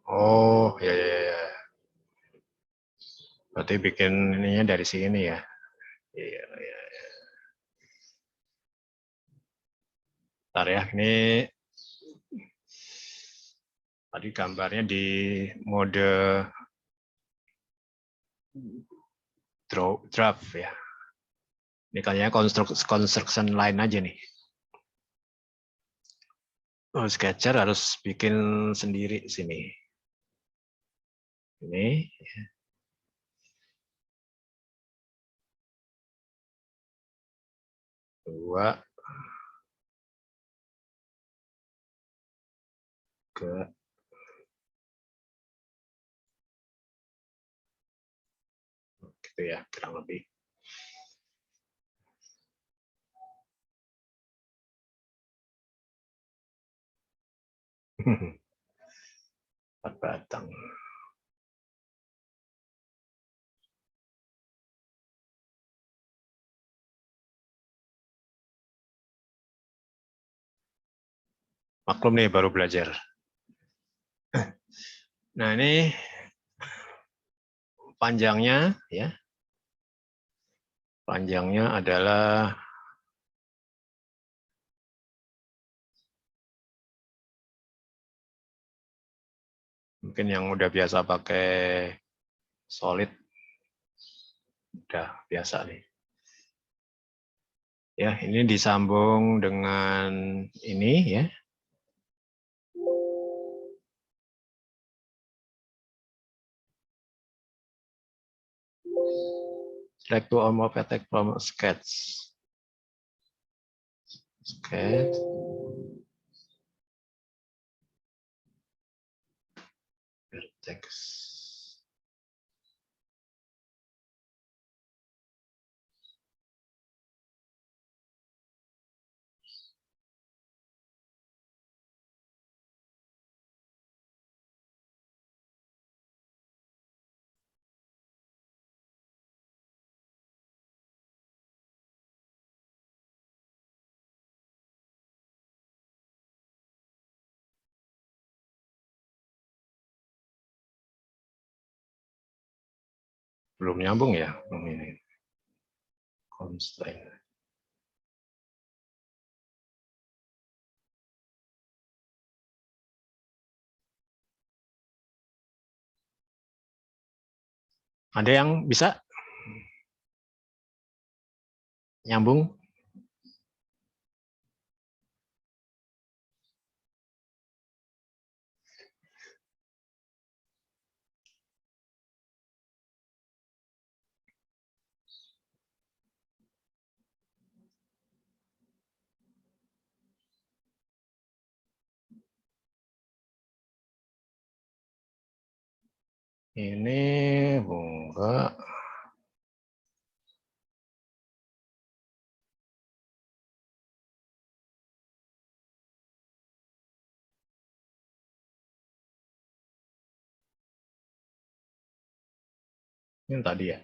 Oh, ya. Berarti bikin ininya dari sini ya. Iya. Bentar ya, ini tadi gambarnya di mode draft ya. Ini kayaknya construction line aja nih. Oh, Sketcher harus bikin sendiri sini. Ini. Dua. Ke. Gitu ya, kurang lebih. 4 batang. Maklum nih baru belajar. Nah, ini panjangnya ya. Panjangnya adalah mungkin yang udah biasa pakai solid udah biasa nih. Ya, ini disambung dengan ini ya. Select to remove attack from sketch. Sketch. Vertex. Belum nyambung ya ini. Constraint. Ada yang bisa nyambung? Ini enggak. Ini tadi ya.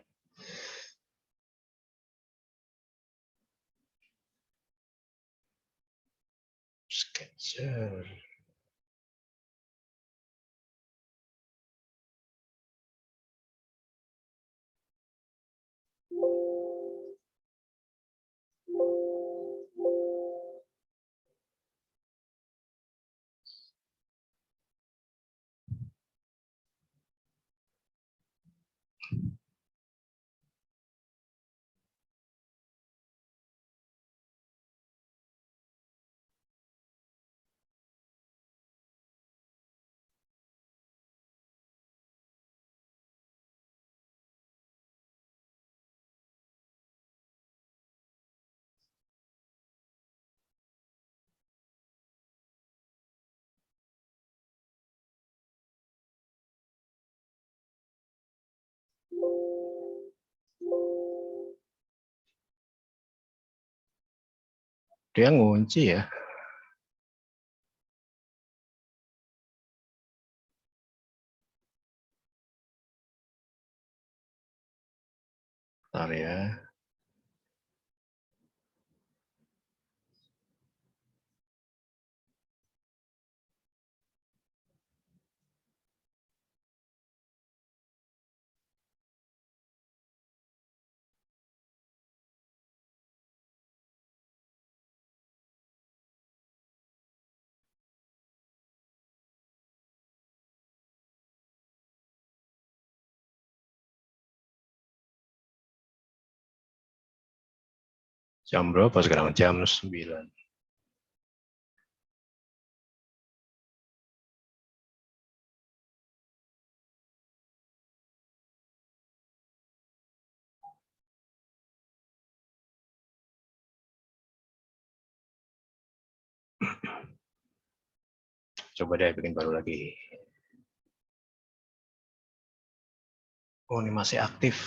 Sketcher. Dia ngunci ya. Bentar ya. Jam berapa sekarang? Jam 9. Coba deh bikin baru lagi. Oh, ini masih aktif.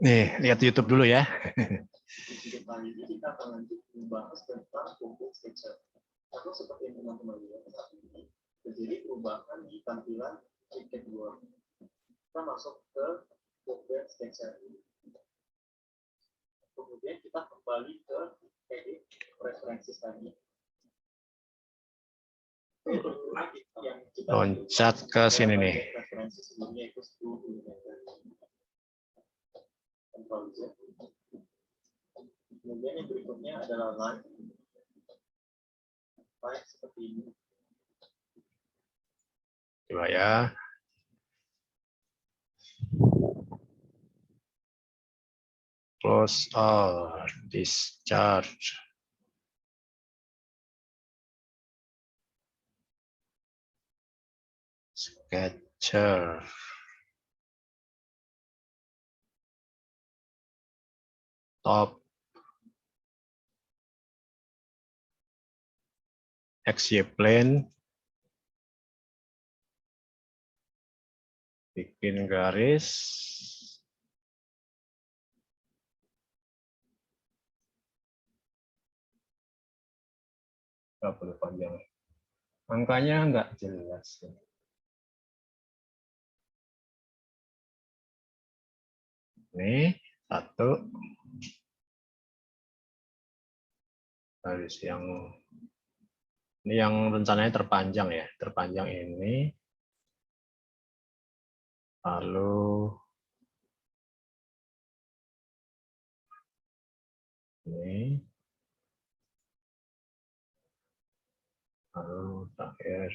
Nih, lihat YouTube dulu ya. Loncat ke sini nih. Kemudian yang berikutnya adalah line seperti ini. Coba ya. Close all, discharge. Sketcher. Top. XY plane. Bikin garis. Nggak perlu panjang. Angkanya nggak jelas. Ini satu. Garis yang ini yang rencananya terpanjang ya. Terpanjang ini. Lalu ini. Lalu terakhir.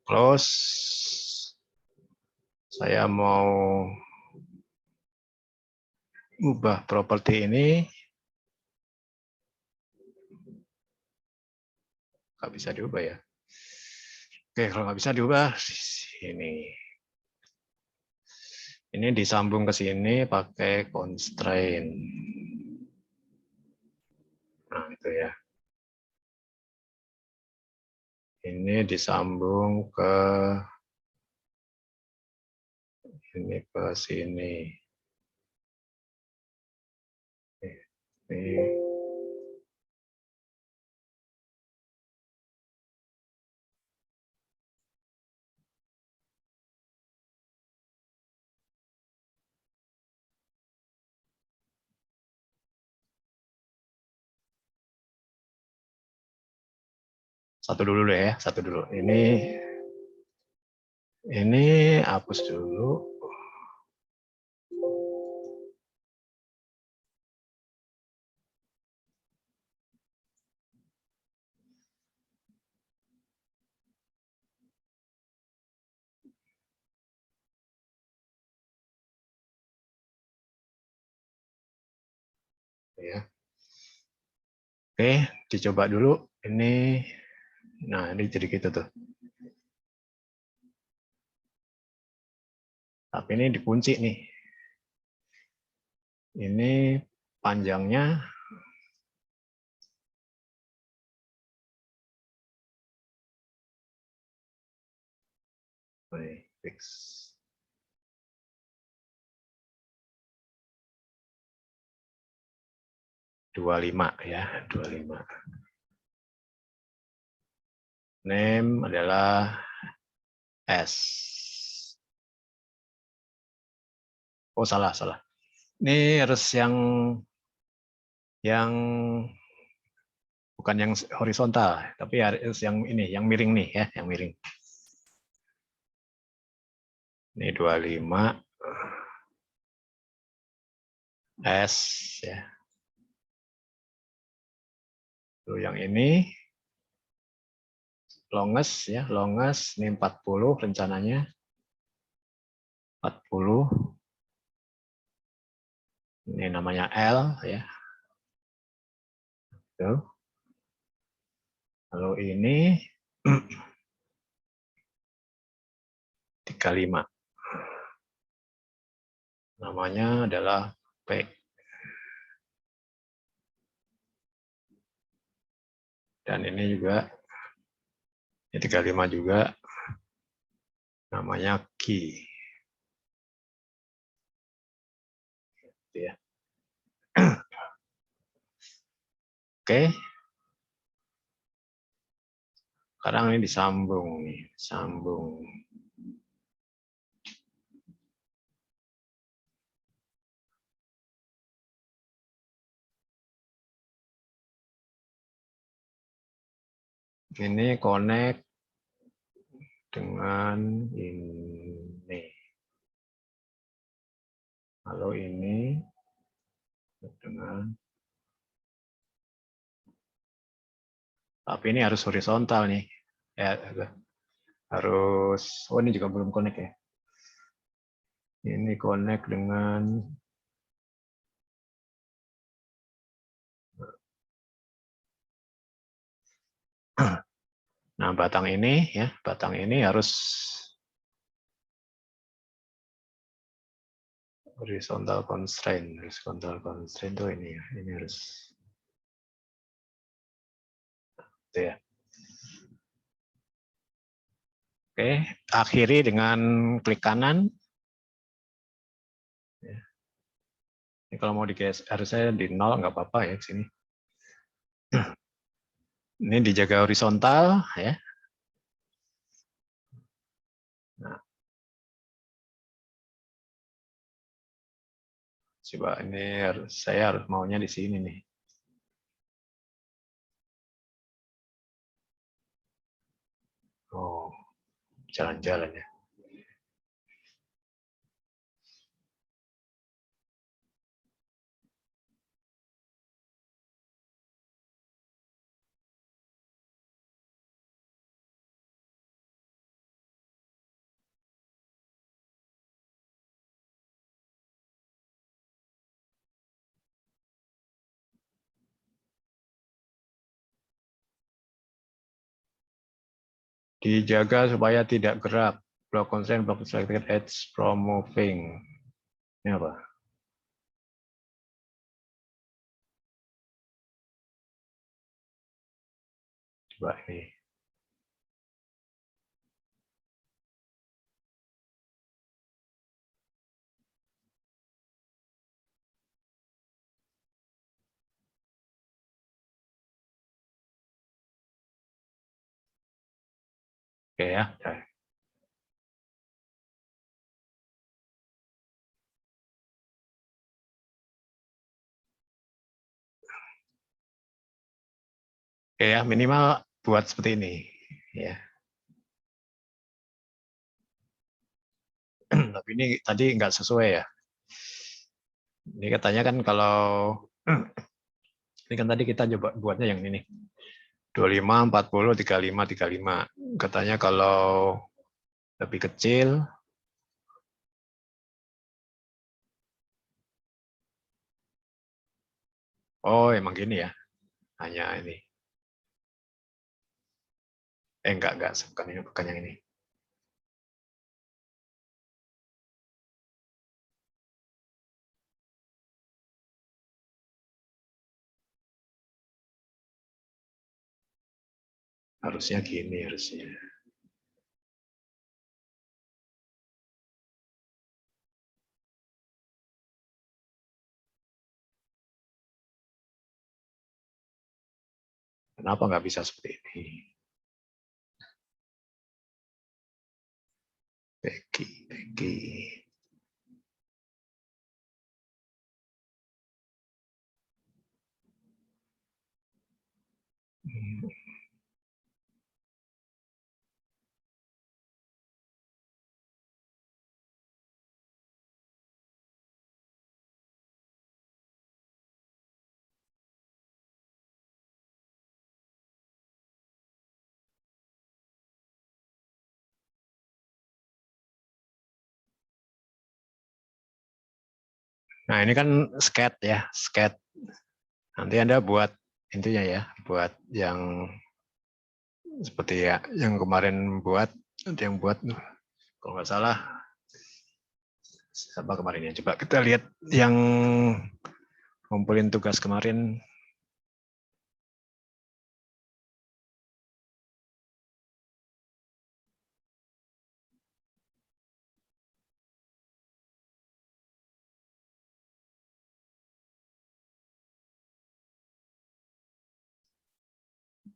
Close. Saya mau ubah properti ini. Nggak bisa diubah ya. Oke, kalau nggak bisa diubah, sini. Ini disambung ke sini pakai constraint. Nah, itu ya. Ini disambung ke ini ke sini. Ini. Satu dulu deh ya, satu dulu. Ini hapus dulu. Ya. Oke, dicoba dulu. Ini, nah ini jadi gitu tuh. Tapi ini dikunci nih. Ini panjangnya fix. Dua 25 ya, 25. Name adalah S. Oh salah. Ini harus yang bukan yang horizontal, tapi harus yang ini, yang miring nih ya, yang miring. Ini 25 S ya. Lalu yang ini longest ya, longest ini 40 rencananya. 40. Ini namanya L ya. Tuh. Lalu ini 35. Namanya adalah P. Dan ini juga, ini 35 juga, namanya key. Ya. Oke. Sekarang ini disambung nih, sambung. Ini connect dengan ini. Lalu ini dengan, tapi ini harus horizontal nih. Ya, harus, oh ini juga belum connect ya. Ini connect dengan nah batang ini ya, batang ini harus horizontal constraint. Horizontal constraint tuh ini ya, ini harus itu ya. Oke, akhiri dengan klik kanan. Ini kalau mau digeser, harusnya di 0 nggak apa-apa ya di sini. Ini dijaga horizontal ya. Nah, coba ini saya harus maunya di sini nih. Oh, jalan-jalan ya. Dijaga supaya tidak gerak. Block constraint, block selected edge from moving. Ini apa? Coba ini. Oke ya. Oke ya, minimal buat seperti ini ya. Tapi ini tadi nggak sesuai ya. Ini katanya kan kalau ini kan tadi kita coba buatnya yang ini. 25, 40, 35, 35. Katanya kalau lebih kecil oh emang gini ya. Hanya ini. Enggak, bukan ini, bukan yang ini. Harusnya gini harusnya. Kenapa nggak bisa seperti ini? Becky. Nah ini kan sketch ya, sketch. Nanti Anda buat intinya ya, buat yang seperti ya yang kemarin buat, nanti yang buat kalau nggak salah siapa kemarin ya. Coba kita lihat yang ngumpulin tugas kemarin.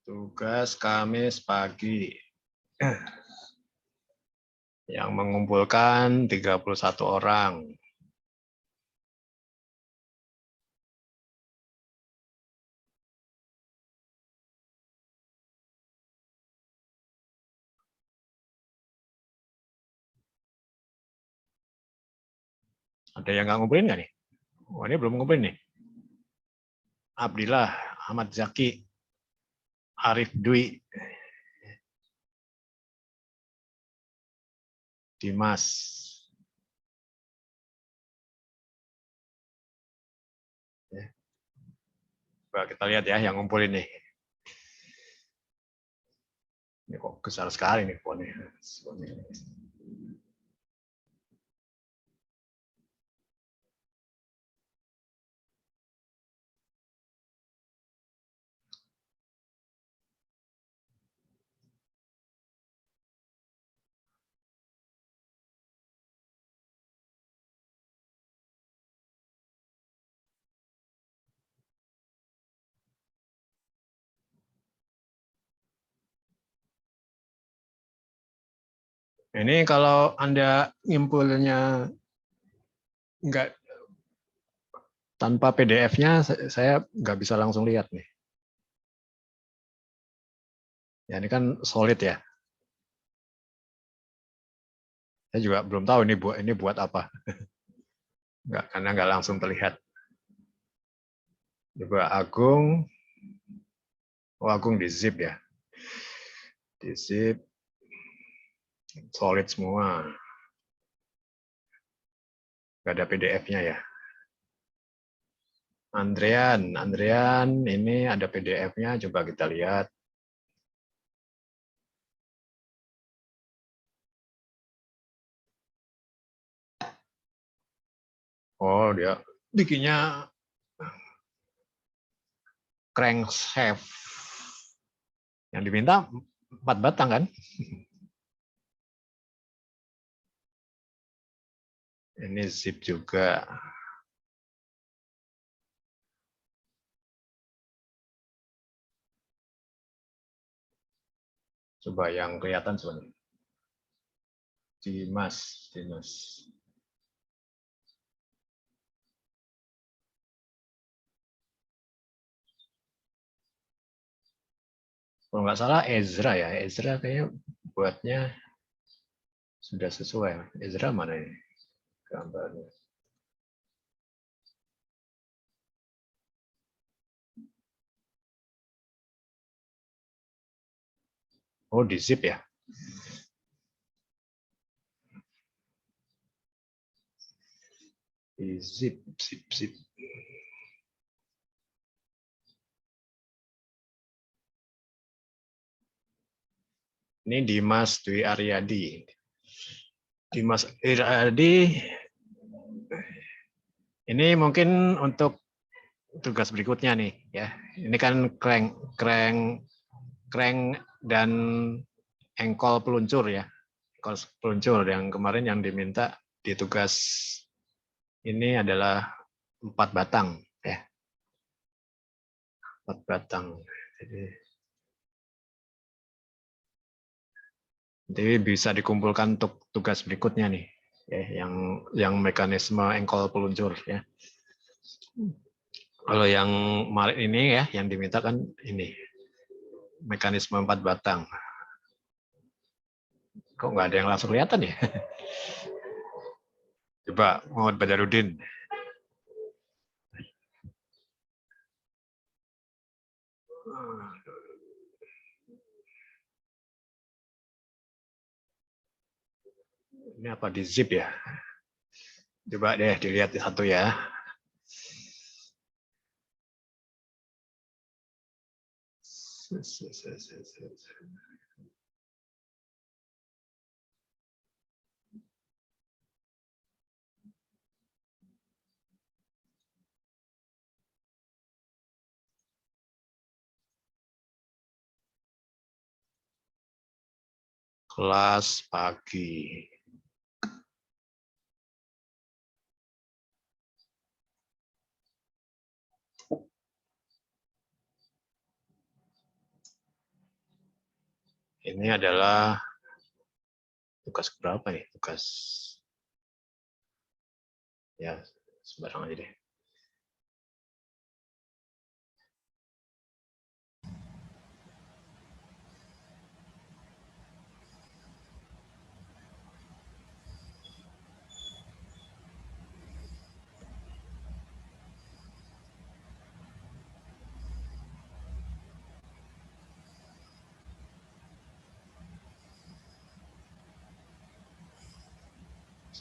Tugas Kamis pagi. Yang mengumpulkan 31 orang. Ada yang nggak ngumpulin nggak nih? Oh, ini belum ngumpulin nih. Abdillah, Ahmad Zaki, Arif Dwi, Dimas. Coba kita lihat ya yang ngumpulin nih. Ini kok besar sekali nih fontnya. Ini kalau Anda ngimpulnya nggak tanpa PDF-nya, saya nggak bisa langsung lihat nih. Ya ini kan solid ya. Saya juga belum tahu ini buat apa. Nggak, karena nggak langsung terlihat. Coba Agung, oh Agung di zip ya. Di zip, solid semua. Nggak ada PDF-nya ya. Andrean ini ada PDF-nya, coba kita lihat. Oh, dia bikinnya crankshaft. Yang diminta 4 batang kan? Ini zip juga. Coba yang kelihatan sebenarnya. Dimas. Kalau nggak salah Ezra ya. Ezra kayaknya buatnya sudah sesuai. Ezra mana ini gambarnya? Oh, di zip ya. Di zip. Ini Dimas Dwi Aryadi. Dimas Dwi Aryadi. Ini mungkin untuk tugas berikutnya nih ya. Ini kan crank dan engkol peluncur ya. Engkol peluncur yang kemarin yang diminta di tugas ini adalah 4 batang ya. 4 batang. Jadi bisa dikumpulkan untuk tugas berikutnya nih ya, yang mekanisme engkol peluncur ya. Kalau yang ini ya, yang diminta kan ini mekanisme 4 batang. Kok nggak ada yang langsung kelihatan ya? Coba Muhammad Badarudin. Ini apa di zip ya? Coba deh dilihat satu ya. Kelas pagi. Ini adalah tugas berapa nih? Tugas ya sembarang aja deh.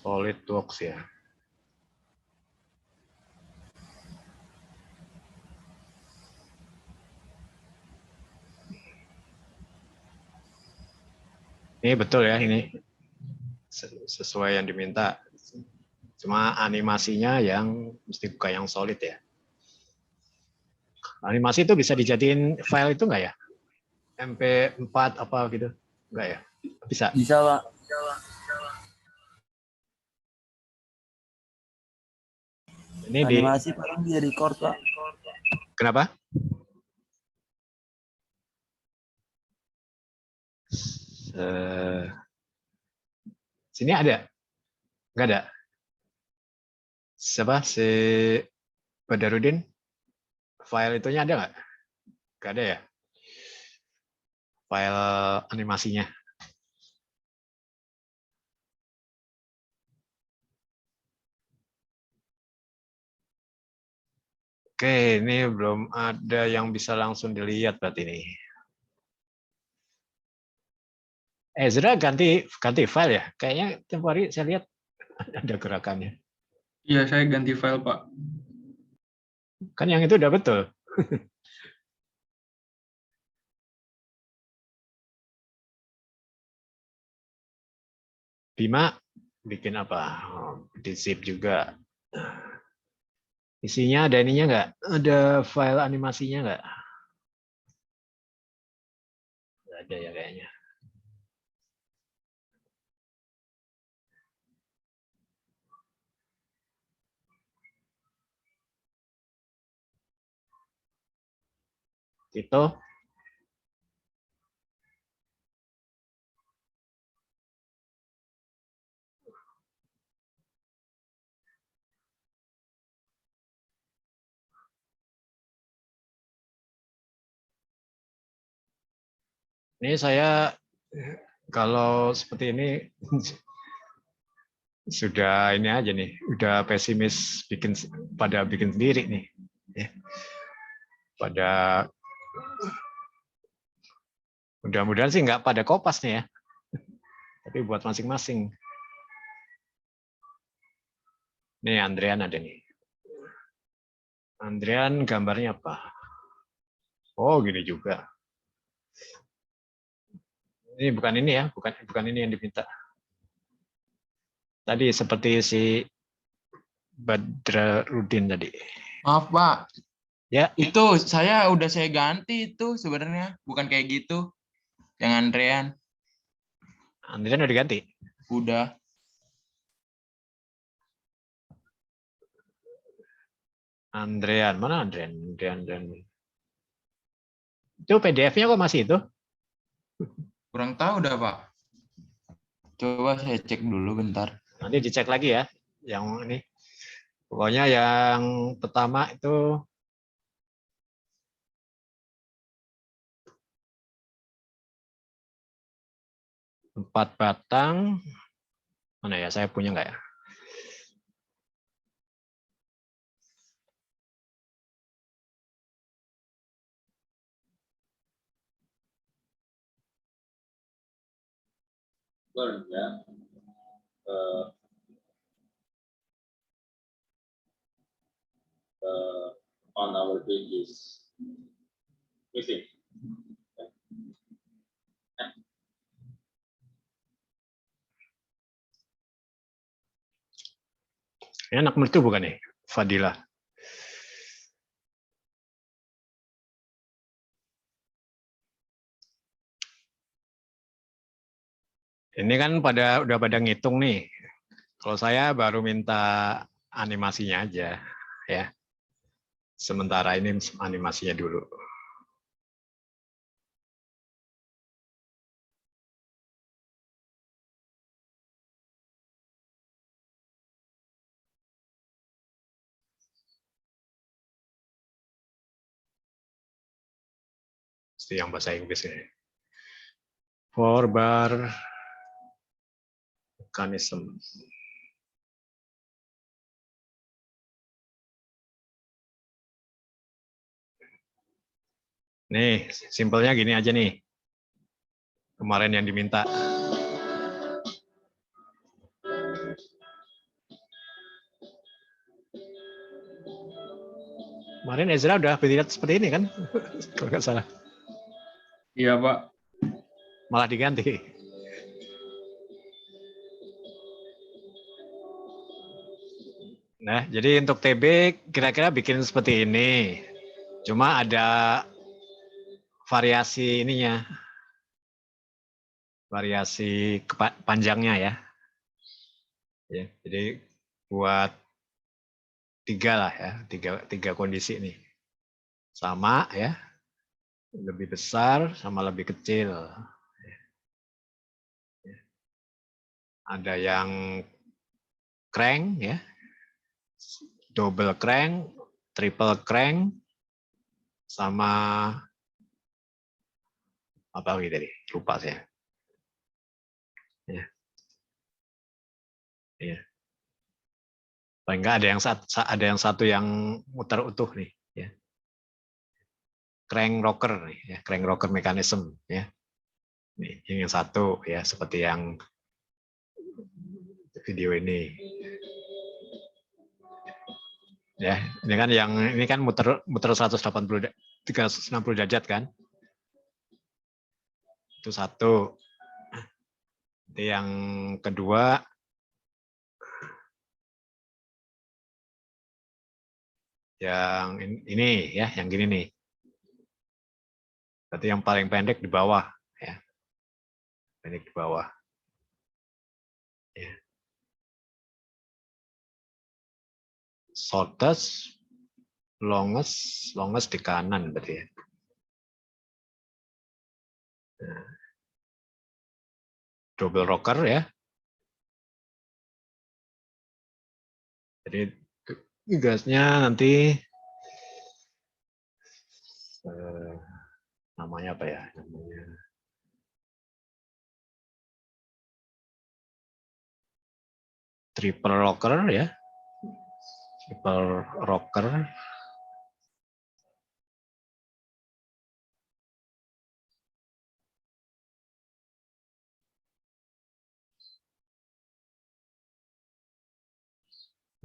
SolidWorks ya. Ini betul ya, ini sesuai yang diminta. Cuma animasinya yang mesti buka yang solid ya. Animasi itu bisa dijadiin file itu enggak ya? MP4 apa gitu? Enggak ya? Bisa. Bisa, Pak. Ini di Animasi paling di record, Pak. kenapa? Sini ada? Enggak ada. Siapa? Si Badarudin? File itunya ada nggak? Nggak ada ya? File animasinya. Oke, ini belum ada yang bisa langsung dilihat berarti ini. Ezra ganti file ya? Kayaknya tiap hari saya lihat ada gerakannya. Iya, saya ganti file, Pak. Kan yang itu udah betul. Bima bikin apa? Oh, di zip juga. Isinya ada ininya nggak? Ada file animasinya nggak? Nggak ada ya kayaknya. Itu ini saya kalau seperti ini sudah ini aja nih, udah pesimis pada bikin sendiri nih. Ya. Pada mudah-mudahan sih nggak pada kopas nih ya. Tapi buat masing-masing. Nih Andrean ada nih. Andrean gambarnya apa? Oh, gini juga. Ini bukan ini ya, bukan ini yang diminta. Tadi seperti si Badrudin tadi. Maaf, Pak. Ya. Itu saya ganti itu sebenarnya, bukan kayak gitu. Yang Andrean. Andrean udah diganti? Udah. Andrean, mana Andrean? Andrean. Itu PDF-nya kok masih itu? Kurang tahu dah, Pak. Coba saya cek dulu bentar. Nanti dicek lagi ya. Yang ini. Pokoknya yang pertama itu empat batang. Mana ya? Saya punya nggak ya? Learn ya. On our page is missing. Ini anak mertu bukan nih? Fadila. Ini kan udah pada ngitung nih. Kalau saya baru minta animasinya aja, ya. Sementara ini animasinya dulu. Mesti yang bahasa Inggris ini. For bar mechanism. Nih, simpelnya gini aja nih. Kemarin yang diminta. Kemarin Ezra udah lihat seperti ini kan? Kalau nggak salah. Iya, Pak. Malah diganti. Nah, jadi untuk TB kira-kira bikin seperti ini. Cuma ada variasi ininya. Variasi panjangnya ya. Ya, jadi buat 3 lah ya, tiga kondisi nih. Sama ya. Lebih besar sama lebih kecil. Ada yang crank ya. Double crank, triple crank, sama apa lagi tadi? Lupa saya. Ya. Ya. Paling nggak ada yang satu yang muter utuh nih. Ya. Crank rocker nih, ya. Crank rocker mechanism. Ya. Nih, yang satu ya seperti yang video ini. Ya, ini kan muter 360 derajat kan? Itu satu. Yang kedua yang ini ya, yang gini nih. Berarti yang paling pendek di bawah ya. Pendek di bawah. Ya. Shortest, longest di kanan berarti ya. Nah. Double rocker ya. Jadi gasnya nanti namanya apa ya? Namanya triple rocker ya. Triple rocker.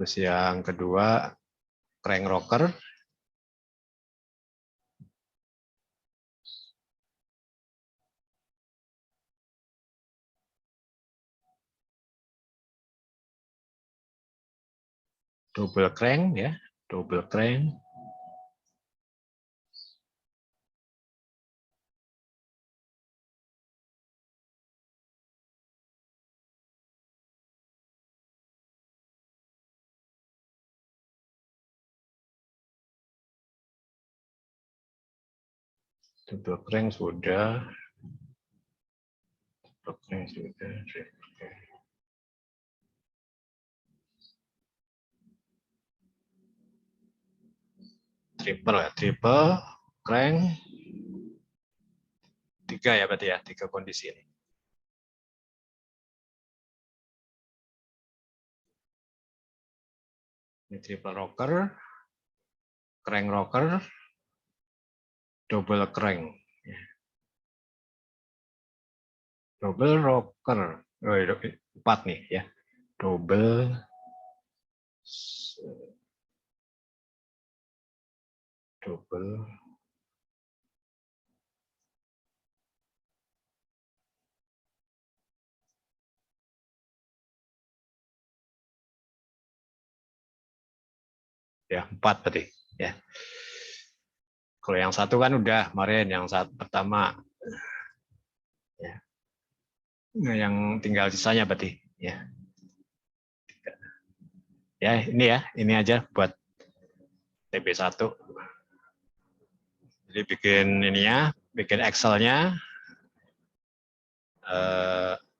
Terus yang kedua crank rocker. Double crank ya, double crank. Double crank sudah. Double crank sudah. Triple ya, triple crank. 3 ya berarti ya, 3 kondisi ini. Ini triple rocker, crank rocker, double crank. Double rocker, 4 nih ya. Double ya 4 berarti ya. Kalau yang satu kan udah kemarin yang pertama ya. Nah, yang tinggal sisanya berarti ya. Ya, ini aja buat TB1. Jadi bikin ininya, bikin Excel-nya,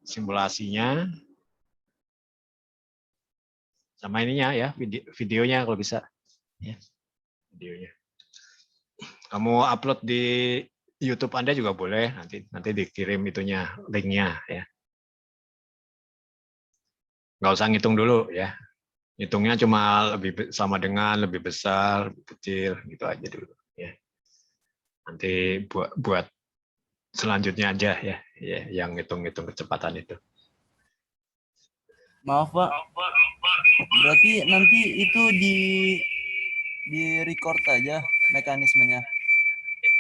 simulasinya, sama ininya ya, videonya kalau bisa. Ya, videonya. Kamu upload di YouTube Anda juga boleh, nanti dikirim itunya, linknya ya. Nggak usah ngitung dulu ya. Hitungnya cuma lebih sama dengan, lebih besar, lebih kecil, gitu aja dulu ya. Nanti buat selanjutnya aja ya, yang hitung-hitung kecepatan itu. Maaf Pak, berarti nanti itu di record aja mekanismenya.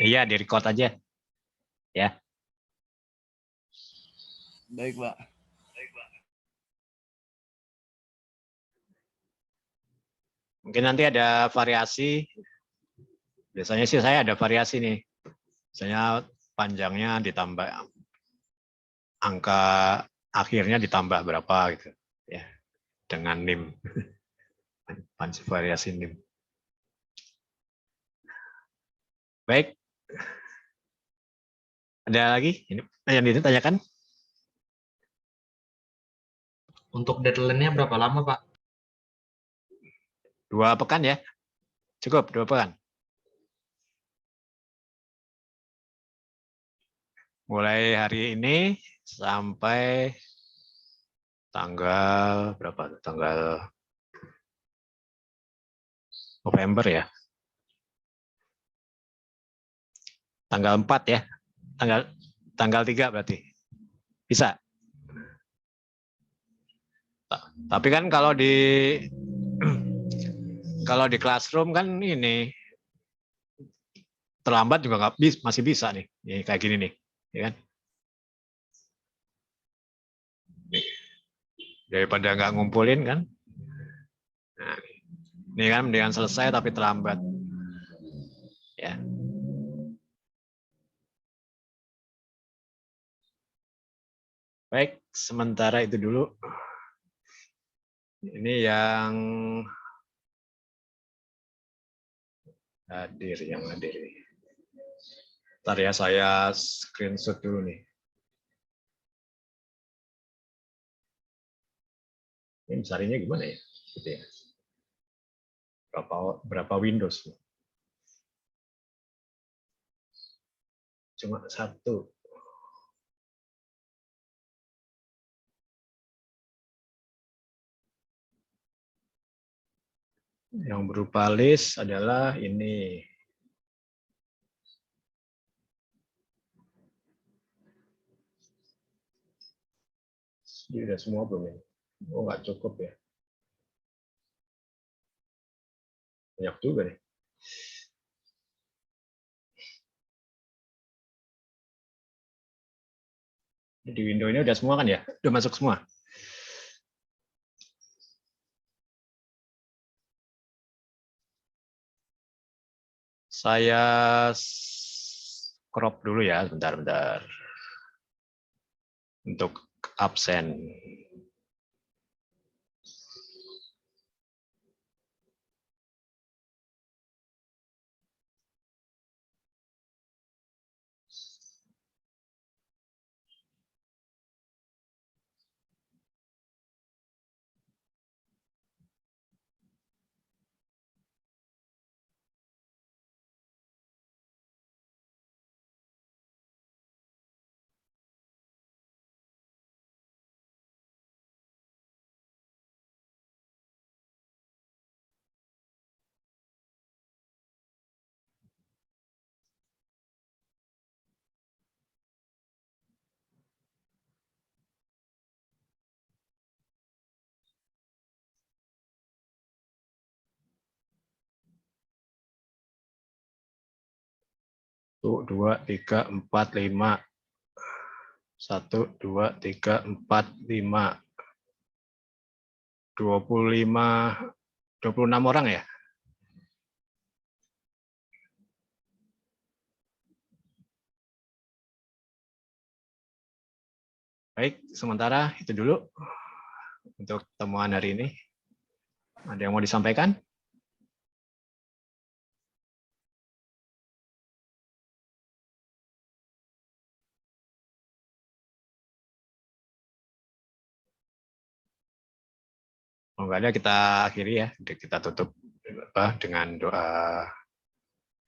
Iya, di record aja ya. Baik Pak. Mungkin nanti ada variasi. Biasanya sih saya ada variasi nih. Misalnya panjangnya ditambah, angka akhirnya ditambah berapa gitu ya, dengan NIM. Variasi NIM. Baik. Ada lagi yang ditanyakan? Untuk deadline-nya berapa lama, Pak? 2 pekan ya. Cukup 2 pekan. Mulai hari ini sampai tanggal berapa? Tanggal November ya. Tanggal 4 ya. Tanggal 3 berarti. Bisa. Tapi kan kalau di classroom kan ini terlambat juga masih bisa nih. Ya, kayak gini nih, ya kan? Nih. Daripada nggak ngumpulin kan. Nah, ini kan mendingan selesai tapi terlambat. Ya. Baik, sementara itu dulu. Ini yang yang hadir. Ntar ya saya screenshot dulu nih. Ini besarnya gimana ya? Gitu ya. Berapa Windows? Cuma 1. Yang berupa list adalah ini. Ini udah semua belum ini? Oh, nggak cukup ya. Banyak juga nih. Di window ini udah semua kan ya? Udah masuk semua? Saya crop dulu ya, bentar-bentar. Untuk absen. Tuh, 2, 3, 4, 5. 1, 2, 3, 4, 5. 25, 26 orang ya? Baik, sementara itu dulu untuk temuan hari ini. Ada yang mau disampaikan? Kalau nggak ada, kita akhiri ya. Kita tutup dengan doa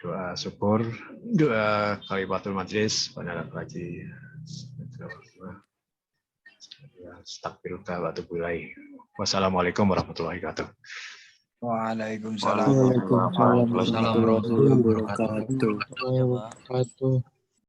Doa syukur, doa kalimatul majlis, pandangan kaji. Astagfirullah wa atubu ilaih. Wassalamualaikum warahmatullahi wabarakatuh. Waalaikumsalam Waalaikumsalam warahmatullahi wabarakatuh. Ya, Pak.